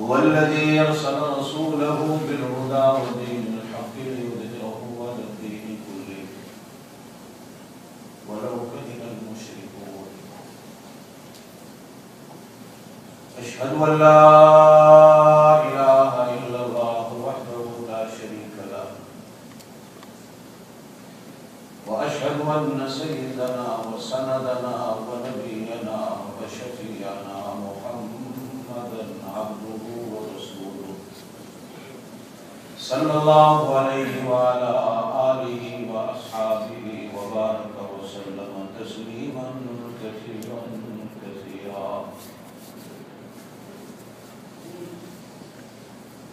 هو الذي أرسل رسوله بالهدى ودين الحق ليظهره على الدين كله ولو كره المشركون. أشهد أن لا إله إلا الله وحده لا شريك له، وأشهد أن سيدنا وسندنا ونبينا وشفيعنا محمدا عبده ورسوله صلى الله عليه وعلى آله وأصحابه وبارك وسلم تسليما كثيرا كثيرا.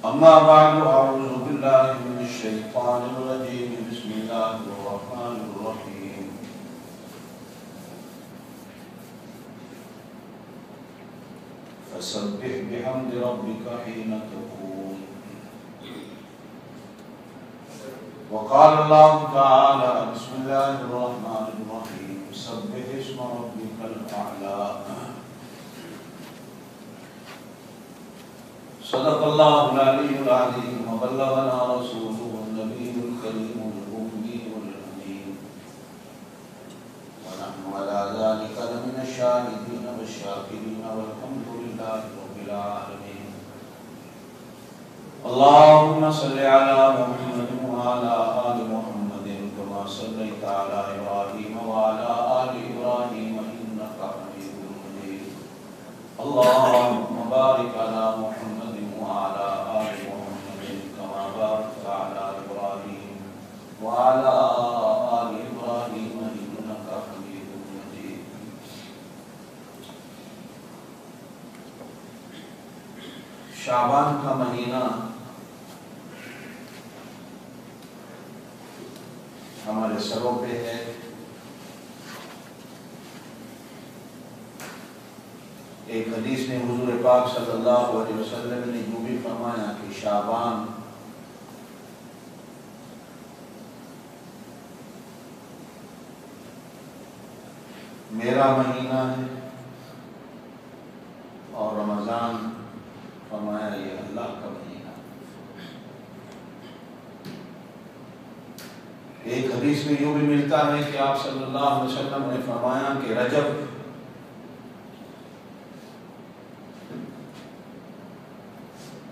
أما بعد، أعوذ بالله من الشيطان الرجيم. بسم الله الرحمن الرحيم. فسبح بحمد ربك حين تقوم. وقال الله تعالى: بسم الله الرحمن الرحيم. سبح اسم ربك الأعلى. صدق الله العلي العظيم وبلغنا رسوله النبي الكريم الأمي والأمين، ونحن على ذلك لمن الشاهدين والشاكرين والحمد لله رب العالمين. اللهم صل على محمد وعلى آل محمد كما صليت على إبراهيم وعلى آل إبراهيم إنك حميد مجيد. اللهم بارك على محمد وعلى آل محمد كما باركت على إبراهيم وعلى آل إبراهيم إنك حميد مجيد. شعبان کا مہینہ ہمارے سروں پہ ہے. ایک حدیث میں حضور پاک صلی اللہ علیہ وسلم نے یوں بھی فرمایا کہ شعبان میرا مہینہ ہے اور رمضان فرمایا یہ اللہ کا مہینہ. ایک حدیث میں یوں بھی ملتا ہے کہ آپ صلی اللہ علیہ وسلم نے فرمایا کہ رجب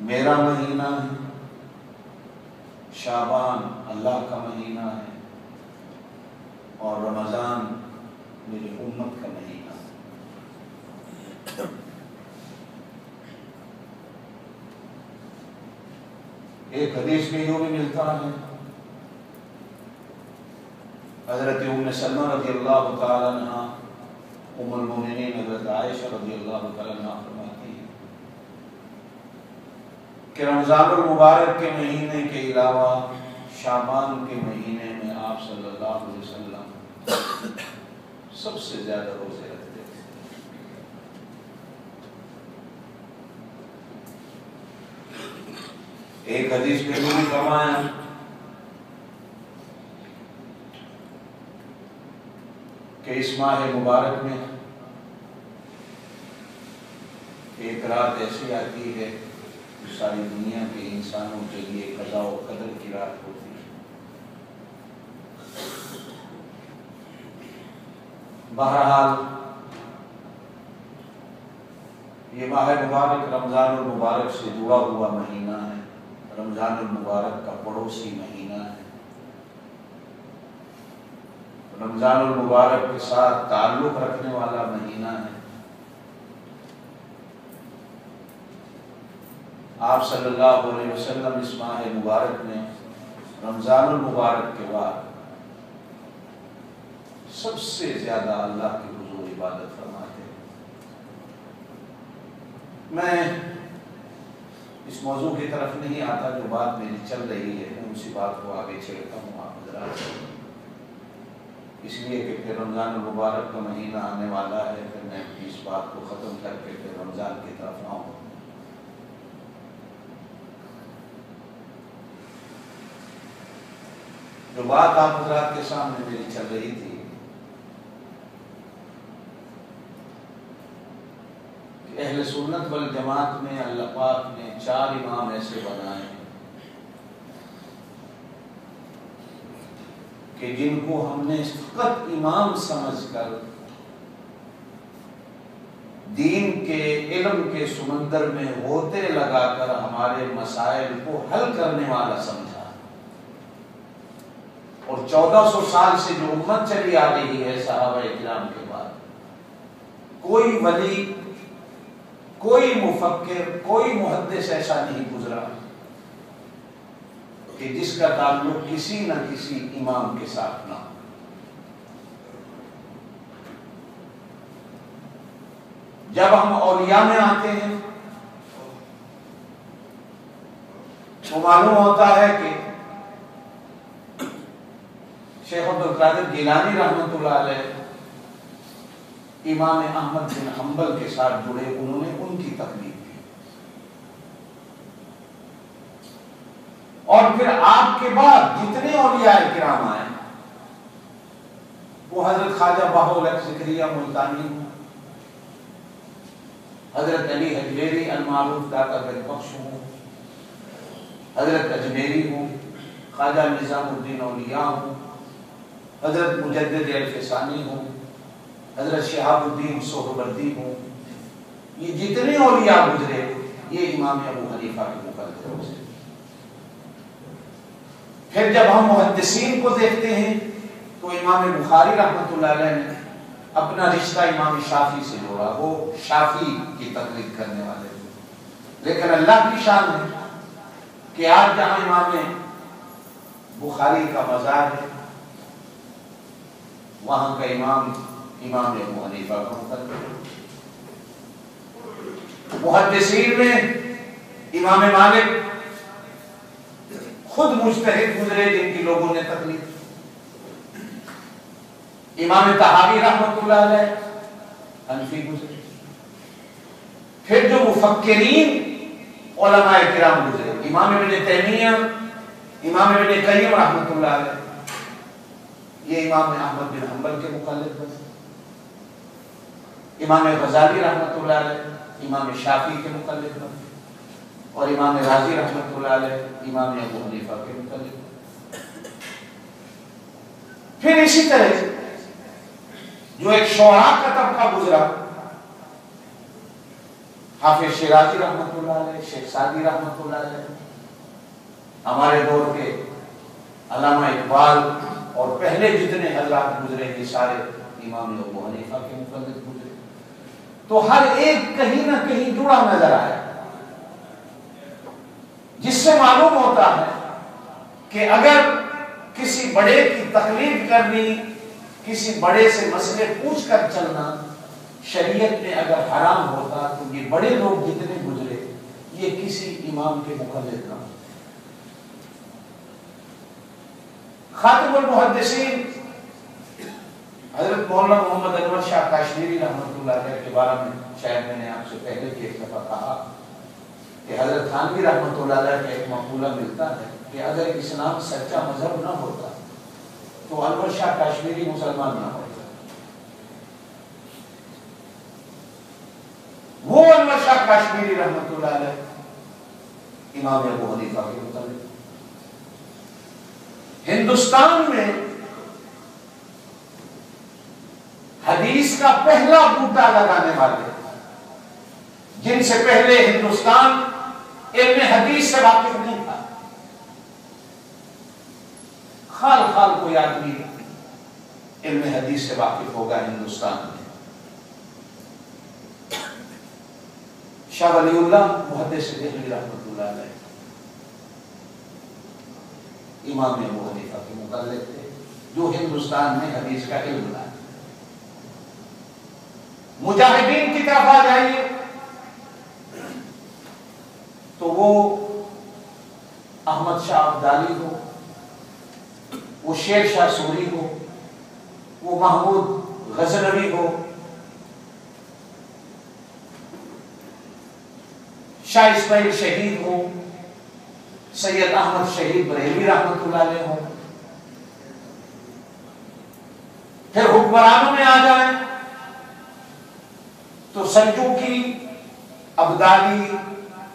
میرا مہینہ ہے، شعبان اللہ کا مہینہ ہے اور رمضان میری امت کا مہینہ ہے. ایک حدیث میں یوں بھی ملتا ہے، حضرت ام سلمہ رضی اللہ تعالی عنہ، ام المومنین حضرت عائشہ رضی اللہ تعالی عنہ فرماتی ہے کہ رمضان المبارک کے مہینے کے علاوہ شعبان کے مہینے میں آپ صلی اللہ علیہ وسلم سب سے زیادہ روزے رکھتے تھے. ایک حدیث میں بھی فرمایا کہ اس ماہ مبارک میں ایک رات ایسی آتی ہے ساری دنیا کے انسانوں کے لیے قضاء و قدر کی رات ہوتی ہے. بہرحال یہ ماہ مبارک رمضان المبارک سے جڑا ہوا مہینہ ہے، رمضان المبارک کا پڑوسی مہینہ ہے، رمضان المبارک کے ساتھ تعلق رکھنے والا مہینہ ہے. آپ صلی اللہ علیہ وسلم اس ماہ مبارک میں رمضان المبارک کے بعد سب سے زیادہ اللہ کی حضور عبادت فرماتے ہیں. میں اس موضوع کی طرف نہیں آتا، جو بات میری چل رہی ہے میں اسی بات کو آگے چھیڑتا ہوں آپ حضرات، اس لیے کہ پھر رمضان المبارک کا مہینہ آنے والا ہے، پھر میں اس بات کو ختم کر کے پھر رمضان کی طرف آؤں. جو بات آپ حضرات کے سامنے میری چل رہی تھی کہ اہل سنت والجماعت میں اللہ پاک نے 4 امام ایسے بنائے ہیں کہ جن کو ہم نے فقط امام سمجھ کر دین کے علم کے سمندر میں ہوتے لگا کر ہمارے مسائل کو حل کرنے والا سمجھا، اور 1400 سال سے جو امت چلی آ رہی ہے صحابہ کرام کے بعد، کوئی ولی، کوئی مفکر، کوئی محدث ایسا نہیں گزرا کہ جس کا تعلق کسی نہ کسی امام کے ساتھ نہ ہو۔ جب ہم اولیاء میں آتے ہیں تو معلوم ہوتا ہے کہ شیخ عبد القادر جیلانی رحمۃ اللہ علیہ امام احمد بن حنبل کے ساتھ جڑے، انہوں نے ان کی تقلید کی، اور پھر آپ کے بعد جتنے اولیاء کرام آئے وہ حضرت خواجہ بہاءالحق ذکریہ ملتانی ہوں، حضرت علی حجویری المعروف داتا بخش ہوں، حضرت اجمیری ہوں، خواجہ نظام الدین اولیاء ہوں، حضرت مجدد الفسانی ہوں، حضرت شہاب الدین سہروردی ہوں، یہ جتنے اولیاء گزرے یہ امام ابو حنیفہ کے مقلد سے۔ پھر جب ہم محدثین کو دیکھتے ہیں تو امام بخاری رحمۃ اللہ علیہ نے اپنا رشتہ امام شافعی سے جوڑا، وہ شافعی کی تقلید کرنے والے تھے، لیکن اللہ کی شان ہے کہ آج جہاں امام بخاری کا مزار ہے وہاں کا امام ابو حنیفہ کا مقلد ہے۔ محدثین میں امام مالک خود مجتہد گزرے جن کی لوگوں نے تقلید، امام طحاوی رحمۃ اللہ علیہ حنفی گزرے، پھر جو مفکرین علماء کرام گزرے، امام ابن تیمیہ، امام ابن قیم رحمۃ اللہ علیہ، یہ امام احمد بن حنبل کے مقلد بنے، امام غزالی رحمۃ اللہ علیہ امام شافعی کے مقلد بنے، اور امام راضی رحمۃ اللہ علیہ امام ابو حنیفہ کے مقلد بنے۔ پھر اسی طرح جو ایک شعراء کا طبقہ گزرا، حافظ شیرازی رحمۃ اللہ علیہ، شیخ سعدی رحمۃ اللہ علیہ، ہمارے دور کے علامہ اقبال اور پہلے جتنے حضرات گزرے یہ سارے امام ابو حنیفہ کے مقلد گزرے، تو ہر ایک کہیں نہ کہیں جڑا نظر آیا، جس سے معلوم ہوتا ہے کہ اگر کسی بڑے کی تقلید کرنی، کسی بڑے سے مسئلے پوچھ کر چلنا شریعت میں اگر حرام ہوتا تو یہ بڑے لوگ جتنے گزرے یہ کسی امام کے مقلد نہ ہوتے۔ خاتم المحدثین حضرت مولانا محمد انور شاہ کاشمیری رحمۃ اللہ علیہ کے بارے میں شاید میں نے آپ سے پہلے بھی ایک دفعہ کہا کہ حضرت تھانوی رحمۃ اللہ علیہ کا ایک مقولہ ملتا ہے کہ اگر اسلام سچا مذہب نہ ہوتا تو انور شاہ کاشمیری مسلمان نہ ہوتا۔ وہ انور شاہ کاشمیری رحمۃ اللہ علیہ امام ابو حنیفہ کے مقلد، ہندوستان میں حدیث کا پہلا بوٹا لگانے والے، جن سے پہلے ہندوستان علم حدیث سے واقف نہیں تھا، خال خال کوئی آدمی علم حدیث سے واقف ہوگا ہندوستان میں، شاہ ولی اللہ محدث دہلوی رحمۃ اللہ علیہ امام ابو حنیفہ کے مقلد تھے، جو ہندوستان میں حدیث کا علم لائے۔ مجاہدین کی طرف آ جائیے تو وہ احمد شاہ ابدالی ہو، وہ شیر شاہ سوری ہو، وہ محمود غزنوی ہو، شاہ اسماعیل شہید ہو، سید احمد شہید بریلوی رحمۃ اللہ علیہ ہو، پھر حکمرانوں میں آ جائیں تو سنجو کی ابدالی،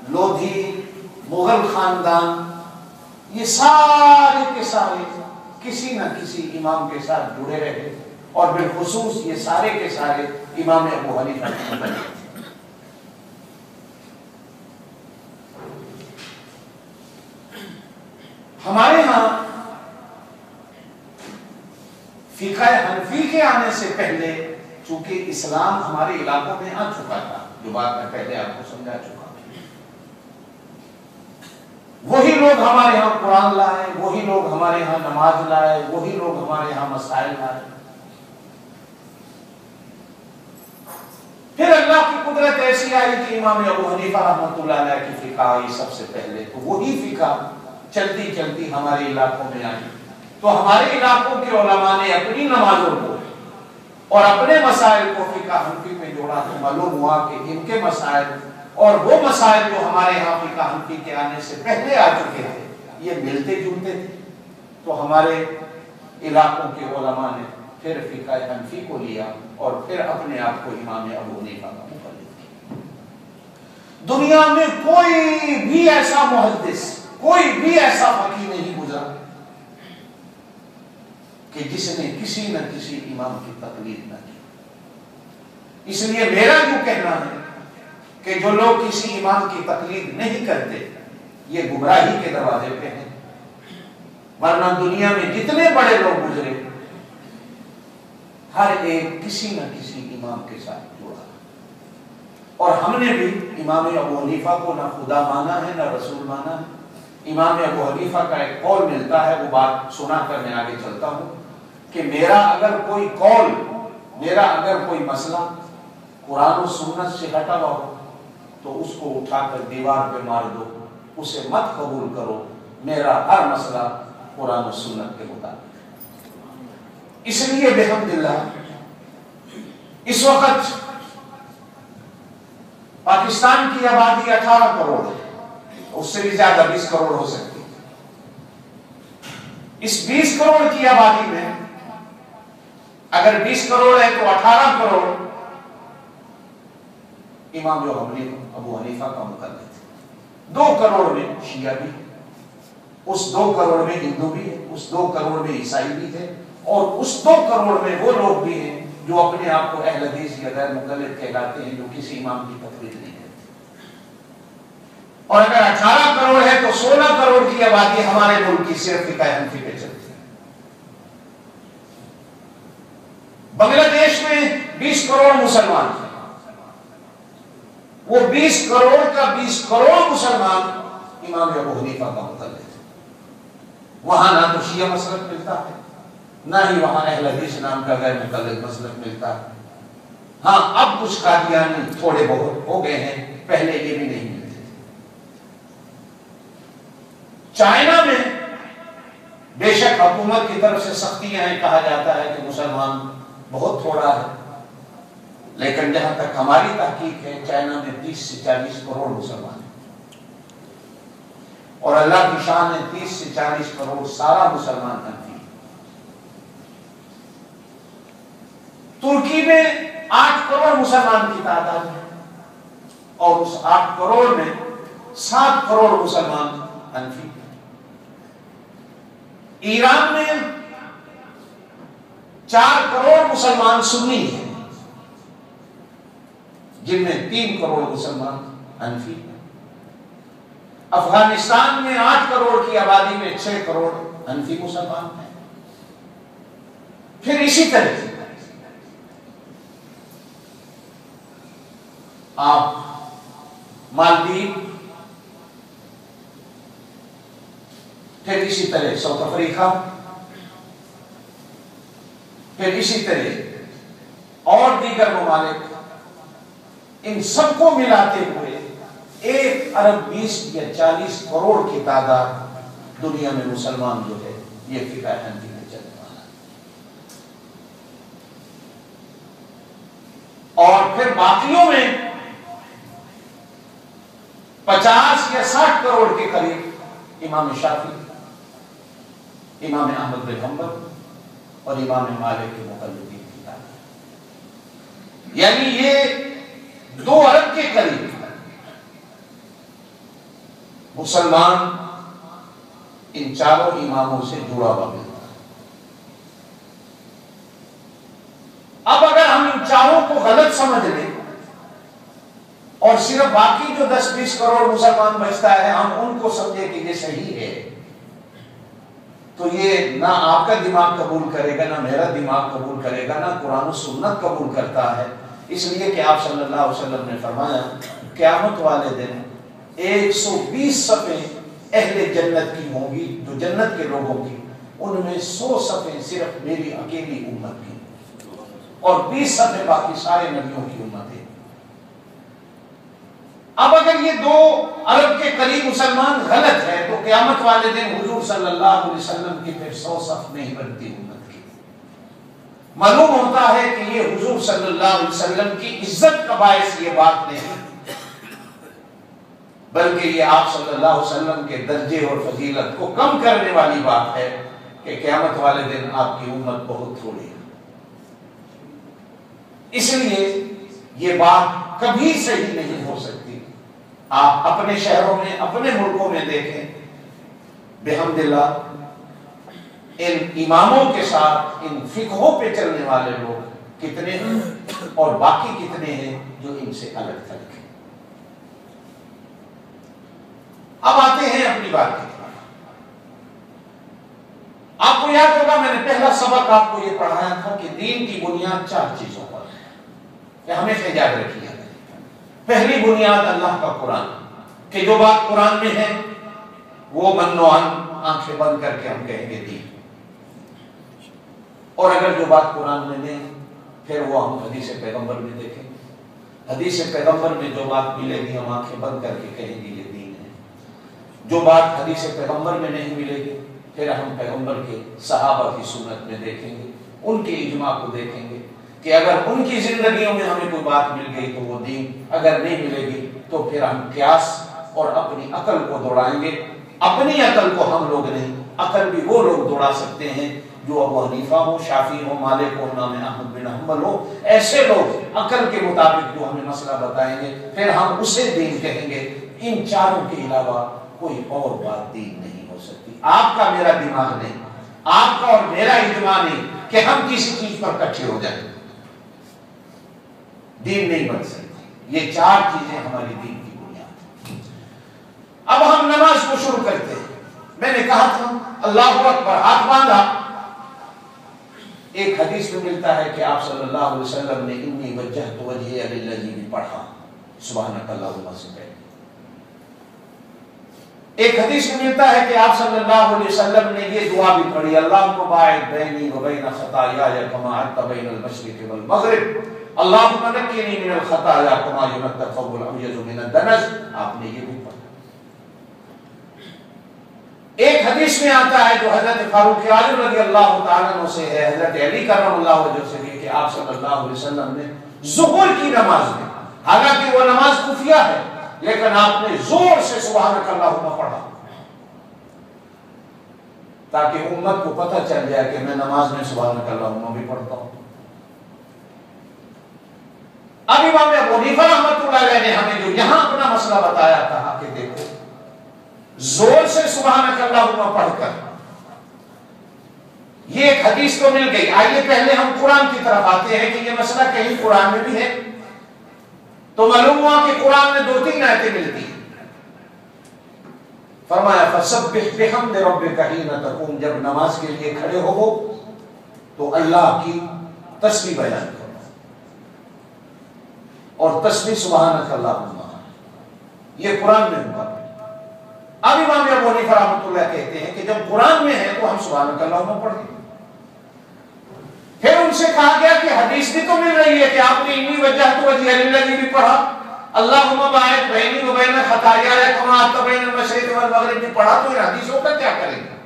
لودھی، مغل خاندان، یہ سارے کے سارے کسی نہ کسی امام کے ساتھ جڑے رہے، اور بالخصوص یہ سارے کے سارے امام ابو حنیفہ کے بنے۔ ہمارے ہاں فقہ حنفی کے آنے سے پہلے چونکہ اسلام ہمارے علاقوں میں آ چکا تھا، جو بات میں پہلے آپ کو سمجھا چکا، وہی لوگ ہمارے ہاں قرآن لائے، وہی لوگ ہمارے ہاں نماز لائے، وہی لوگ ہمارے ہاں مسائل لائے۔ پھر اللہ کی قدرت ایسی آئی کہ امام ابو حنیفہ رحمۃ اللہ علیہ کی فقہ آئی سب سے پہلے، تو وہی فقہ چلتی چلتی ہمارے علاقوں میں آئی، تو ہمارے علاقوں کے علماء نے اپنی نمازوں کو اور اپنے مسائل کو فقہ حنفی میں جوڑا، تو معلوم ہوا کہ ان کے مسائل اور وہ مسائل جو ہمارے ہاں فقہ حنفی کے آنے سے پہلے آ چکے تھے یہ ملتے جلتے تھے، تو ہمارے علاقوں کے علماء نے پھر فقہ حنفی کو لیا اور پھر اپنے آپ کو امام ابو حنیفہ کا مقلد کیا۔ دنیا میں کوئی بھی ایسا محدث، کوئی بھی ایسا فقیہ نہیں گزرا کہ جس نے کسی نہ کسی امام کی تقلید نہ کی۔ اس لیے میرا جو کہنا ہے کہ جو لوگ کسی امام کی تقلید نہیں کرتے یہ گمراہی کے دروازے پہ ہیں، ورنہ دنیا میں جتنے بڑے لوگ گزرے ہر ایک کسی نہ کسی امام کے ساتھ جڑا، اور ہم نے بھی امام ابو حنیفہ کو نہ خدا مانا ہے نہ رسول مانا ہے۔ امام ابو حنیفہ کا ایک قول ملتا ہے، وہ بات سنا کر میں آگے چلتا ہوں، کہ میرا اگر کوئی قول، میرا اگر کوئی مسئلہ قرآن و سنت سے ہٹا ہوا ہو تو اس کو اٹھا کر دیوار پہ مار دو، اسے مت قبول کرو، میرا ہر مسئلہ قرآن و سنت کے مطابق۔ اس لیے بحمداللہ اس وقت پاکستان کی آبادی 18 کروڑ ہے، اس سے بھی زیادہ 20 کروڑ ہو سکتی ہے۔ اس 20 کروڑ کی آبادی میں اگر 20 کروڑ ہے تو 18 کروڑ امام ابو حنیفہ کا مقلد ہے۔ 2 کروڑ میں شیعہ بھی، اس 2 کروڑ میں ہندو بھی ہے، اس 2 کروڑ میں عیسائی بھی ہے، اور اس 2 کروڑ میں وہ لوگ بھی ہیں جو اپنے آپ کو اہل حدیث یا غیر مقلد کہلاتے ہیں، جو کسی امام کی تقلید نہیں کرتے۔ اور اگر 18 کروڑ ہے تو 16 کروڑ کی آبادی ہمارے ملک کی صرف فقہ حنفی پہ چلتی ہے۔ بنگلہ دیش میں 20 کروڑ مسلمان ہیں، وہ 20 کروڑ کا 20 کروڑ مسلمان امام ابو حنیفہ کا مقلد ہے۔ وہاں نہ تو شیعہ مسلک ملتا ہے، نہ ہی وہاں اہل حدیث نام کا غیر مقلد مسلک ملتا ہے۔ ہاں اب کچھ قادیانی تھوڑے بہت ہو گئے ہیں، پہلے یہ بھی نہیں ملتے تھے۔ چائنا میں بے شک حکومت کی طرف سے سختیاں ہیں، کہا جاتا ہے کہ مسلمان بہت تھوڑا ہے، لیکن جہاں تک ہماری تحقیق ہے چائنا میں 30 سے 40 کروڑ مسلمان ہیں، اور اللہ کی شان ہے 30 سے 40 کروڑ سارا مسلمان حنفی۔ ترکی میں 8 کروڑ مسلمان کی تعداد ہے، اور اس 8 کروڑ میں 7 کروڑ مسلمان حنفی۔ ایران میں 4 کروڑ مسلمان سنی ہیں، جن میں 3 کروڑ مسلمان حنفی ہیں۔ افغانستان میں 8 کروڑ کی آبادی میں 6 کروڑ حنفی مسلمان ہیں۔ پھر اسی طرح سے آپ مالدیپ، پھر اسی طرح ساؤتھ افریقہ، پھر اسی طرح اور دیگر ممالک، ان سب کو ملاتے ہوئے 1 ارب 20 یا 40 کروڑ کی تعداد دنیا میں مسلمان جو ہے یہ فقہ حنفی میں چلنے والا ہے۔ اور پھر باقیوں میں 50 یا 60 کروڑ کے قریب امام شافعی، امام احمد بن حنبل اور امام مالک کے مقلدین کی تعداد، یعنی یہ 2 ارب کے قریب مسلمان ان چاروں اماموں سے جڑا ہوا ملتا ہے۔ اب اگر ہم ان چاروں کو غلط سمجھ لیں اور صرف باقی جو 10-20 کروڑ مسلمان بچتا ہے ہم ان کو سمجھے کہ یہ صحیح ہے، تو یہ نہ آپ کا دماغ قبول کرے گا، نہ میرا دماغ قبول کرے گا، نہ قرآن و سنت قبول کرتا ہے۔ اس لیے کہ آپ صلی اللہ علیہ وسلم نے فرمایا قیامت والے دن 120 صفیں اہل جنت کی ہوں گی، جو جنت کے لوگوں کی، ان میں 100 صفیں صرف میری اکیلی امت کی اور 20 صفیں باقی سارے نبیوں کی امتیں۔ اب اگر یہ 2 ارب کے قریب مسلمان غلط ہے تو قیامت والے دن حضور صلی اللہ علیہ وسلم کی پھر 100 صف نہیں بنتی امت کی۔ معلوم ہوتا ہے کہ یہ حضور صلی اللہ علیہ وسلم کی عزت کا باعث یہ بات نہیں، بلکہ یہ آپ صلی اللہ علیہ وسلم کے درجے اور فضیلت کو کم کرنے والی بات ہے کہ قیامت والے دن آپ کی امت بہت تھوڑی ہے۔ اس لیے یہ بات کبھی صحیح نہیں ہو سکتی۔ آپ اپنے شہروں میں، اپنے ملکوں میں دیکھیں، بحمد اللہ ان اماموں کے ساتھ ان فقہوں پہ چلنے والے لوگ کتنے ہیں اور باقی کتنے ہیں جو ان سے الگ تھلگ ہیں۔ اب آتے ہیں اپنی بات کی طرف۔ آپ کو یاد ہوگا میں نے پہلا سبق آپ کو یہ پڑھایا تھا کہ دین کی بنیاد 4 چیزوں پر ہے، کہ ہمیشہ یاد رکھیے۔ پہلی بنیاد اللہ کا قرآن، کہ جو بات قرآن میں ہے وہ منوعاً آنکھیں بند کر کے ہم کہیں گے دین، اور اگر جو بات قرآن میں نہیں پھر وہ ہم حدیث پیغمبر میں دیکھیں گے۔ حدیث پیغمبر میں جو بات ملے گی ہم آنکھیں بند کر کے کہیں گے یہ دین ہے۔ جو بات حدیث پیغمبر میں نہیں ملے گی پھر ہم پیغمبر کے صحابہ کی سنت میں دیکھیں گے، ان کے اجماع کو دیکھیں گے کہ اگر ان کی زندگیوں میں ہمیں کوئی بات مل گئی تو وہ دین، اگر نہیں ملے گی تو پھر ہم قیاس اور اپنی عقل کو دوڑائیں گے۔ اپنی عقل کو ہم لوگ نہیں، عقل بھی وہ لوگ دوڑا سکتے ہیں جو ابو حنیفہ ہو، شافعی ہو، مالک ہو، امام احمد بن حنبل ہو، ایسے لوگ عقل کے مطابق جو ہمیں مسئلہ بتائیں گے پھر ہم اسے دین کہیں گے۔ ان چاروں کے علاوہ کوئی اور بات دین نہیں ہو سکتی۔ آپ کا میرا دماغ نہیں، آپ کا اور میرا اجماع نہیں کہ ہم کسی چیز پر اکٹھے ہو جائیں، دین نہیں بن سکتی۔ یہ 4 چیزیں ہماری دین کی بنیاد ہیں۔ اب ہم نماز کو شروع کرتے ہیں۔ میں نے کہا تھا اللہ اکبر، ہاتھ باندھا۔ ایک حدیث میں ملتا ہے کہ آپ صلی اللہ علیہ وسلم نے انی وجہت وجہی للذی بھی پڑھا سبحانک اللہم سے پہلے۔ ایک حدیث میں ملتا ہے کہ آپ صلی اللہ علیہ وسلم نے یہ دعا بھی پڑھی، اللہم باعد بینی و بین خطایای کما بعدت بین المشرق والمغرب، اللہم نقنی من الخطایا کما ینقی الثوب الابیض من الدنس۔ آپ نے یہ بھی پڑھا۔ ایک حدیث میں آتا ہے جو حضرت فاروق اعظم رضی اللہ تعالیٰ عنہ سے ہے، حضرت علی کرم اللہ وجہہ سے بھی، کہ آپ صلی اللہ علیہ وسلم نے ظہر کی نماز میں، حالانکہ وہ نماز خفیہ ہے لیکن آپ نے زور سے سبحانک اللہم پڑھا تاکہ امت کو پتہ چل جائے کہ میں نماز میں سبحانک اللہم بھی پڑھتا ہوں۔ اب امام ابو حنیفہ رحمۃ اللہ علیہ نے ہمیں جو یہاں اپنا مسئلہ بتایا تھا کہ دیکھو زور سے سبحانک اللہم پڑھ کر یہ ایک حدیث تو مل گئی۔ آئیے پہلے ہم قرآن کی طرف آتے ہیں کہ یہ مسئلہ کہیں قرآن میں بھی ہے، تو معلوم ہوا کہ قرآن میں 2-3 آیتیں ملتی ہیں۔ فرمایا فسبح بحمد ربک حین تقوم، جب نماز کے لیے کھڑے ہو تو اللہ کی تسبیح بیان کرو، اور تسبیح سبحانک اللہم، یہ قرآن میں ہوا۔ اب امام ابو حنیفہ رحمۃ اللہ کہتے ہیں کہ جب قرآن میں ہے تو ہم سبحانک اللہم پڑھیں۔ پھر ان سے کہا گیا کہ حدیث بھی تو مل رہی ہے کہ آپ نے انی وجہت وجہی للذی بھی پڑھا، اللہم باعد بینی و بین خطایای کما بعدت بین المشرق والمغرب بھی پڑھا، تو ان حدیثوں کا کیا کریں گے؟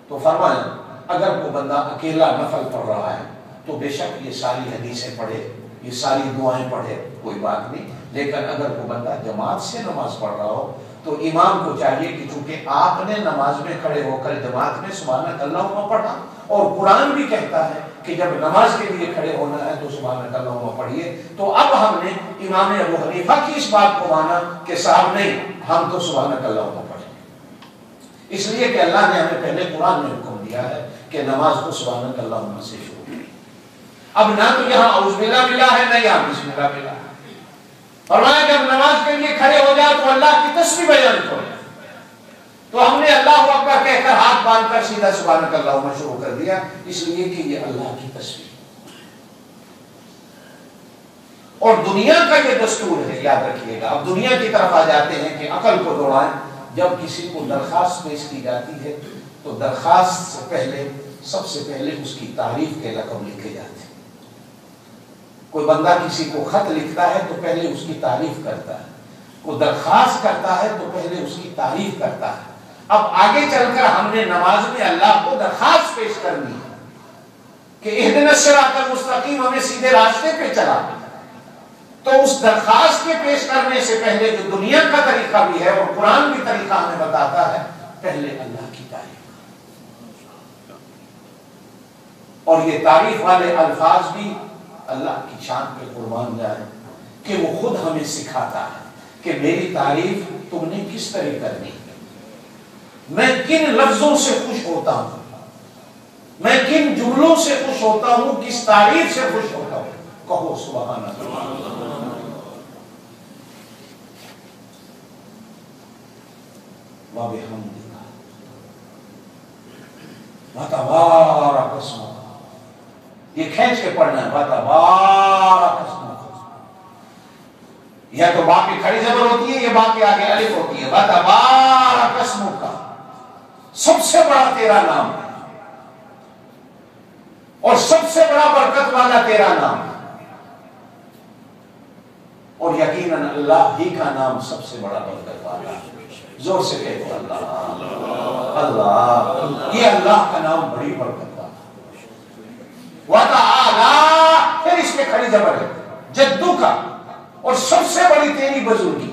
تو فرمایا اگر کوئی بندہ اکیلا نفل پڑھ رہا ہے تو بے شک یہ ساری حدیثیں پڑھے، یہ ساری دعائیں پڑھے، کوئی بات نہیں، لیکن اگر کوئی بندہ جماعت سے نماز پڑھ رہا ہو تو امام کو چاہیے کہ چونکہ آپ نے نماز میں کھڑے ہو کر جماعت میں سبحانک اللہم پڑھا، اور قرآن بھی کہتا ہے کہ جب نماز کے لیے کھڑے ہونا ہے تو سبحانک اللہم پڑھیے، تو اب ہم نے امام ابو حنیفہ کی اس بات کو مانا کہ صاحب نہیں، ہم تو سبحانک اللہم پڑھیں، اس لیے کہ اللہ نے ہمیں پہلے قرآن میں حکم دیا ہے کہ نماز کو سبحانک اللہم سے شروع کریں۔ اب نہ تو یہاں اعوذ باللہ ملا ہے، نہ یہاں بسم اللہ ملا ہے۔ فرمایا کہ جب نماز کے لیے کھڑے ہو جائے تو اللہ کی تسبیح بیان کرو، تو ہم نے اللہ اکبر کہہ کر ہاتھ باندھ کر سیدھا سبحانک اللہم شروع کر دیا، اس لیے کہ یہ اللہ کی تسبیح اور دنیا کا یہ دستور ہے، یاد رکھیے گا۔ اب دنیا کی طرف آ جاتے ہیں کہ عقل کو دوڑائیں۔ جب کسی کو درخواست پیش کی جاتی ہے تو درخواست سے پہلے سب سے پہلے اس کی تعریف کے لقب لکھے جاتے ہیں۔ کوئی بندہ کسی کو خط لکھتا ہے تو پہلے اس کی تعریف کرتا ہے، کوئی درخواست کرتا ہے تو پہلے اس کی تعریف کرتا ہے۔ اب آگے چل کر ہم نے نماز میں اللہ کو درخواست پیش کرنی ہے کہ اہدنا الصراط المستقیم، ہمیں سیدھے راستے پہ چلا۔ تو اس درخواست کے پیش کرنے سے پہلے جو دنیا کا طریقہ بھی ہے اور قرآن بھی طریقہ ہمیں بتاتا ہے، پہلے اللہ کی تعریف، اور یہ تعریف والے الفاظ بھی اللہ کی شان پہ قربان جائے کہ وہ خود ہمیں سکھاتا ہے کہ میری تعریف تم نے کس طرح کرنی ہے، میں کن لفظوں سے خوش ہوتا ہوں، میں کن جملوں سے خوش ہوتا ہوں، کس تعریف سے خوش ہوتا ہوں۔ کہو سبحان اللہ۔ وَبِحَمْدِكَ وَتَبَارَكَ اسْمُكَ، یہ کھینچ کے پڑھنا ہے، وَتَبَارَكَ اسْمُكَ۔ یا تو با کی کھڑی زبر ہوتی ہے، یا با کے آگے الف ہوتی ہے۔ وَتَبَارَكَ اسْمُكَ، سب سے بڑا تیرا نام ہے اور سب سے بڑا برکت والا تیرا نام ہے، اور یقیناً اللہ ہی کا نام سب سے بڑا برکت والا ہے۔ زور سے کہو اللہ اللہ، یہ اللہ کا نام بڑی برکت والا ہے۔ وَتَعَالَىٰ، پھر اس میں کھڑی زبر ہے، جدو کا، اور سب سے بڑی تیری بزرگی،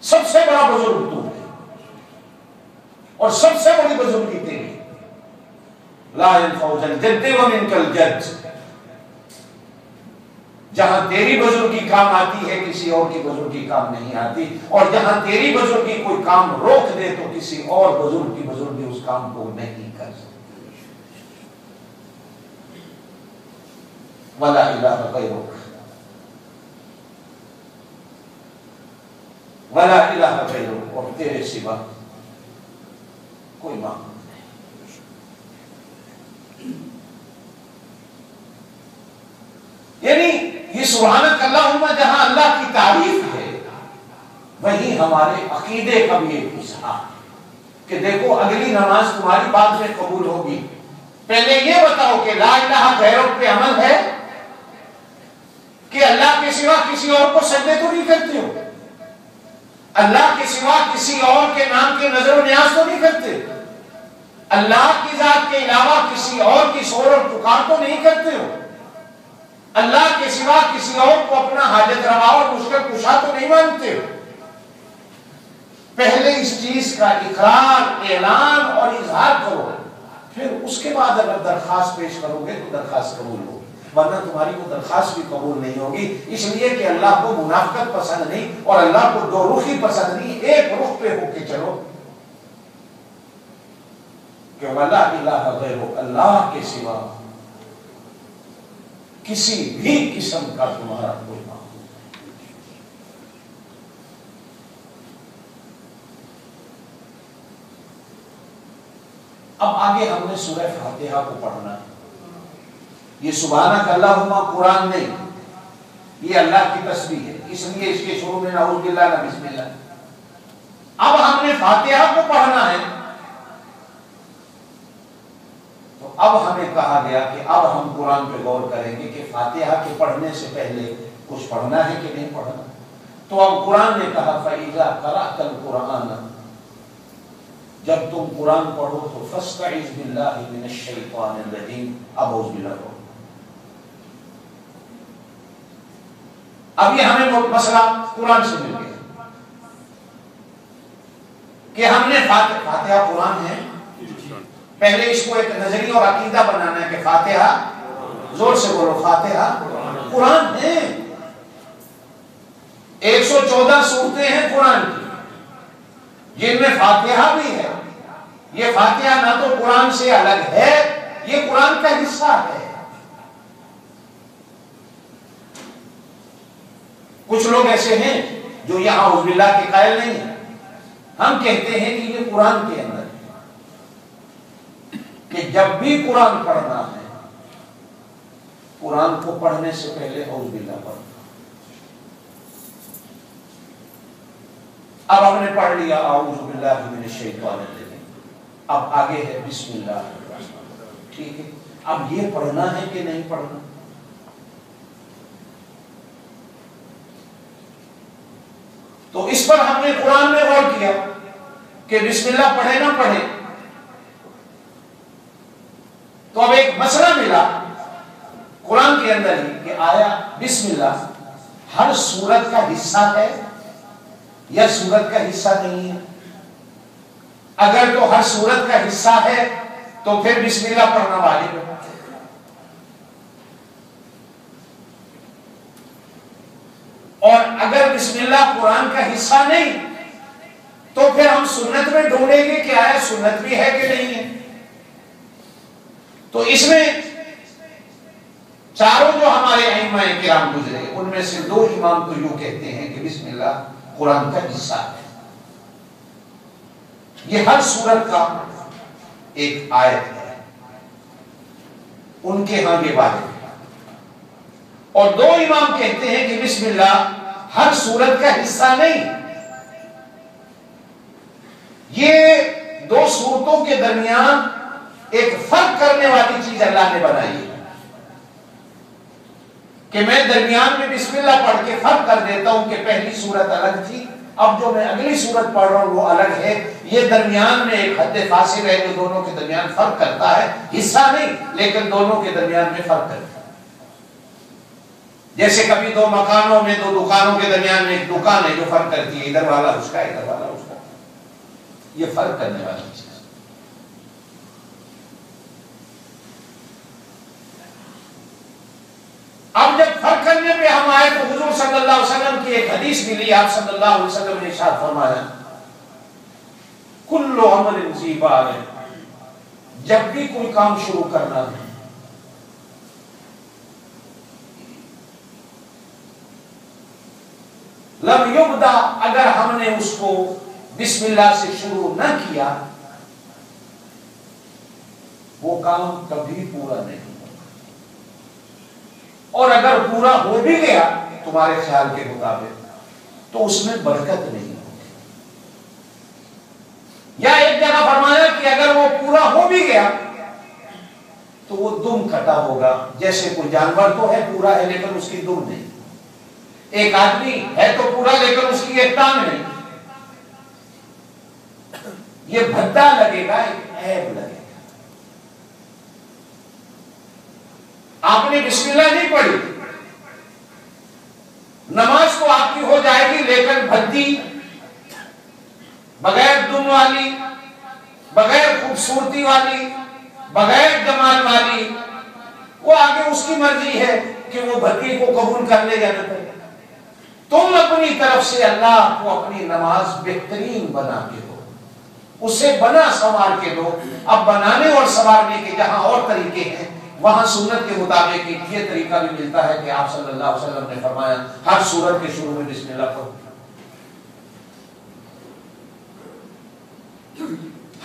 سب سے بڑا بزرگ تو ہے اور سب سے بڑی بزرگی تیری۔ لا ينفع الجد ومنك الجد، جہاں تیری بزرگی کام آتی ہے کسی اور کی بزرگی کام نہیں آتی، اور جہاں تیری بزرگی کوئی کام روک دے تو کسی اور بزرگ کی بزرگی اس کام کو نہیں کر سکتی۔ وَلَا إِلَٰهَ غَيْرُكَ، وَلَا إِلَٰهَ غَيْرُكَ، اور تیرے سوا کوئی معبود نہیں۔ یعنی یہ سبحانک اللہم جہاں اللہ کی تعریف ہے، وہیں ہمارے عقیدے کا بھی ایک اظہار ہے کہ دیکھو اگلی نماز تمہاری بات میں قبول ہوگی، پہلے یہ بتاؤ کہ لا الہ غیرک پہ عمل ہے کہ اللہ کے سوا کسی اور کو سجدے تو نہیں کرتے ہو، اللہ کے سوا کسی اور کے نام کے نظر و نیاز تو نہیں کرتے، اللہ کی ذات کے علاوہ کسی اور کی شور اور پکار تو نہیں کرتے ہو، اللہ کے سوا کسی اور کو اپنا حاجت روا اور مشکل کشا تو نہیں مانتے ہو۔ پہلے اس چیز کا اقرار، اعلان اور اظہار کرو، پھر اس کے بعد اگر درخواست پیش کرو گے تو درخواست قبول ہوگی، ورنہ تمہاری وہ درخواست بھی قبول نہیں ہوگی، اس لیے کہ اللہ کو منافقت پسند نہیں اور اللہ کو دو رخی پسند نہیں، ایک رخ پہ ہو کے چلو کہ وَلَا إِلَٰهَ غَيْرُ، اللہ کے سوا کسی بھی قسم کا تمہارا کوئی معبود نہیں۔ اب آگے ہم نے سورہ فاتحہ کو پڑھنا ہے۔ یہ سبحانک اللہم قرآن نہیں، یہ اللہ کی تسبیح ہے، اس لیے اس کے شروع میں نعوذ باللہ نہ بسم اللہ۔ اب ہم نے فاتحہ کو پڑھنا ہے، تو اب ہمیں کہا گیا کہ اب ہم قرآن پہ غور کریں گے کہ فاتحہ کے پڑھنے سے پہلے کچھ پڑھنا ہے کہ نہیں پڑھنا۔ تو اب قرآن نے کہا فَإِذَا قَرَأْتَ الْقُرْآنَ، جب تم قرآن پڑھو تو فَاسْتَعِذْ بِاللَّهِ مِنَ الشَّيْطَانِ الرَّجِيمِ، اب اعوذ باللہ پڑھو۔ اب یہ ہمیں مسئلہ قرآن سے مل گیا کہ ہم نے فاتحہ قرآن ہے، پہلے اس کو ایک نظریہ اور عقیدہ بنانا ہے کہ فاتحہ، زور سے بولو، فاتحہ قرآن ہے، 114 صورتیں ہیں قرآن کی، جن میں فاتحہ بھی ہے۔ یہ فاتحہ نہ تو قرآن سے الگ ہے، یہ قرآن کا حصہ ہے۔ کچھ لوگ ایسے ہیں جو یہاں اعوذ باللہ کے قائل نہیں ہیں، ہم کہتے ہیں کہ یہ قرآن کے اندر ہے کہ جب بھی قرآن پڑھنا ہے، قرآن کو پڑھنے سے پہلے اعوذ باللہ پڑھنا۔ اب ہم نے پڑھ لیا اعوذ باللہ من الشیطان الرجیم، اب آگے ہے بسم اللہ الرحمن الرحیم، ٹھیک ہے؟ اب یہ پڑھنا ہے کہ نہیں پڑھنا؟ تو اس پر ہم نے قرآن میں غور کیا کہ بسم اللہ پڑھے نہ پڑھے، تو اب ایک مسئلہ ملا قرآن کے اندر ہی کہ آیا بسم اللہ ہر سورت کا حصہ ہے یا سورت کا حصہ نہیں ہے؟ اگر تو ہر سورت کا حصہ ہے تو پھر بسم اللہ پڑھنا واجب ہے، اور اگر بسم اللہ قرآن کا حصہ نہیں تو پھر ہم سنت میں ڈھونڈیں گے کہ آیا سنت بھی ہے کہ نہیں ہے۔ تو اس میں چاروں جو ہمارے ائمہ کرام گزرے ان میں سے 2 امام تو یوں کہتے ہیں کہ بسم اللہ قرآن کا حصہ ہے، یہ ہر سورت کا ایک آیت ہے، ان کے ہاں یہ واجب ہے۔ اور 2 امام کہتے ہیں کہ بسم اللہ ہر سورت کا حصہ نہیں، یہ 2 سورتوں کے درمیان ایک فرق کرنے والی چیز اللہ نے بنائی ہے کہ میں درمیان میں بسم اللہ پڑھ کے فرق کر دیتا ہوں کہ پہلی سورت الگ تھی، اب جو میں اگلی سورت پڑھ رہا ہوں وہ الگ ہے۔ یہ درمیان میں ایک حد فاصل ہے جو دونوں کے درمیان فرق کرتا ہے، حصہ نہیں لیکن دونوں کے درمیان میں فرق کرتا ہے۔ جیسے کبھی 2 مکانوں میں 2 دکانوں کے درمیان میں ایک دکان ہے جو فرق کرتی ہے، ادھر والا اس کا ادھر والا اس کا، یہ فرق کرنے والی چیز۔ اب جب فرق کرنے پہ ہم آئے تو حضور صلی اللہ علیہ وسلم کی ایک حدیث ملی، آپ صلی اللہ علیہ وسلم نے ارشاد فرمایا کل عمل ذی بال، جب بھی کوئی کام شروع کرنا ہے لم یبدا، اگر ہم نے اس کو بسم اللہ سے شروع نہ کیا وہ کام کبھی پورا نہیں ہوگا، اور اگر پورا ہو بھی گیا تمہارے خیال کے مطابق تو اس میں برکت نہیں ہوگی۔ یا ایک جگہ فرمایا کہ اگر وہ پورا ہو بھی گیا تو وہ دم کٹا ہوگا، جیسے کوئی جانور تو ہے پورا ہے لیکن اس کی دم نہیں، ایک آدمی ہے تو پورا لیکن اس کی ایک ٹانگ نہیں، یہ بھدا لگے گا، ایک عیب لگے گا۔ آپ نے بسم اللہ نہیں پڑھی، نماز تو آپ کی ہو جائے گی لیکن بھدی، بغیر دم والی، بغیر خوبصورتی والی، بغیر جمال والی، وہ آگے اس کی مرضی ہے کہ وہ بھدی کو قبول کر لے یا نہ کرے۔ تم اپنی طرف سے اللہ کو اپنی نماز بہترین بنا کے دو، اسے بنا سنوار کے دو۔ اب بنانے اور سنوارنے کے جہاں اور طریقے ہیں وہاں سنت کے مطابق یہ طریقہ بھی ملتا ہے کہ آپ صلی اللہ علیہ وسلم نے فرمایا ہر سورت کے شروع میں بسم اللہ پڑھو۔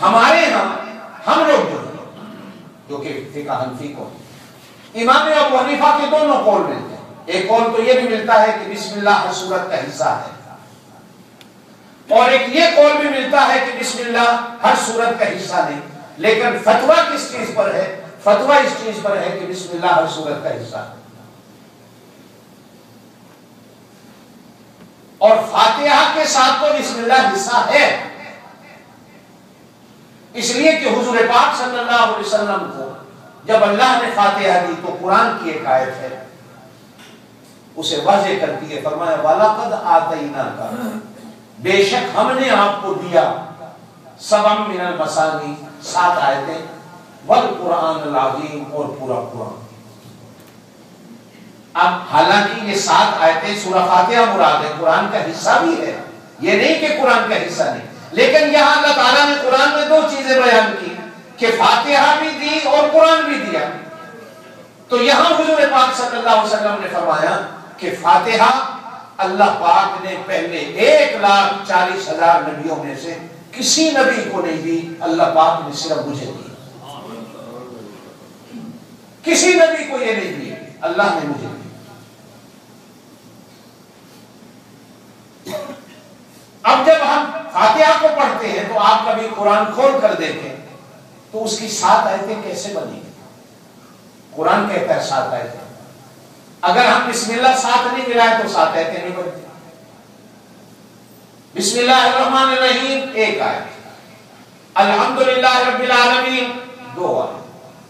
ہمارے ہاں ہم لوگ جو کہ فقہ حنفی کو امام ابو حنیفہ کے دونوں قول ملتے ہیں، ایک قول تو یہ بھی ملتا ہے کہ بسم اللہ ہر سورت کا حصہ ہے، اور ایک یہ قول بھی ملتا ہے کہ بسم اللہ ہر سورت کا حصہ نہیں، لیکن فتویٰ کس چیز پر ہے؟ فتویٰ اس چیز پر ہے کہ بسم اللہ ہر سورت کا حصہ ہے، اور فاتحہ کے ساتھ تو بسم اللہ حصہ ہے، اس لیے کہ حضور پاک صلی اللہ علیہ وسلم کو جب اللہ نے فاتحہ دی تو قرآن کی ایک آیت ہے اسے واضح کرتی ہے، فرمایا وَلَقَدْ آتَيْنَاكَ، بے شک ہم نے آپ کو دیا، سَبْعًا مِنَ الْمَثَانِي، 7 آیتیں، وَالْقُرْآنَ الْعَظِيمَ، اور پورا قرآن۔ اب حالانکہ یہ 7 آیتیں سورہ فاتحہ مراد ہے، قرآن کا حصہ بھی ہے، یہ نہیں کہ قرآن کا حصہ نہیں، لیکن یہاں اللہ تعالیٰ نے قرآن میں 2 چیزیں بیان کی کہ فاتحہ بھی دی اور قرآن بھی دیا۔ تو یہاں حضور پاک صلی اللہ علیہ وسلم نے فرمایا کہ فاتحہ اللہ پاک نے پہلے 1,40,000 نبیوں میں سے کسی نبی کو نہیں دی، اللہ پاک نے صرف مجھے دی۔ کسی نبی کو یہ نہیں دی، اللہ نے مجھے دی۔ اب جب ہم فاتحہ کو پڑھتے ہیں تو آپ کبھی قرآن کھول کر دیکھیں تو اس کی 7 آیتیں کیسے بنی؟ قرآن کہتا ہے 7 آیتیں، اگر ہم بسم اللہ 7 نہیں ملائے تو 7 آیتیں نہیں بنتی۔ بسم اللہ الرحمن الرحیم 1 آیت، الحمدللہ رب العالمین 2 آیت،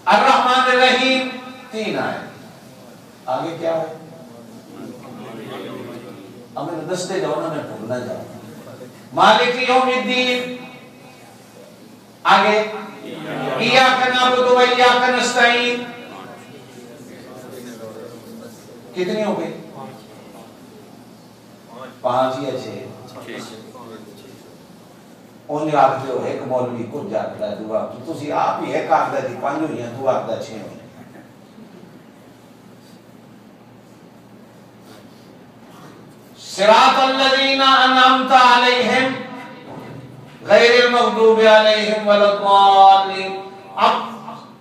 الرحمن الرحیم 3 آیت، آگے کیا ہے؟ ہمیں 10 دے جاؤ نا، میں بھولنا جاؤں۔ مالک یوم الدین، آگے ایاک نعبد و ایاک نستعین، کتنی ہو گئی؟ 5 یا 6؟ انہیں آگتے ہو ایک مولوی کو جاتا ہے دعا تو تسی آپ ہی ہے کاغدہ دی 5 ہوئی ہیں، دعا آگدہ 6 ہوئی ہیں۔ صراط الذین انعمت علیہم غیر المغضوب علیہم ولا الضالین۔ اب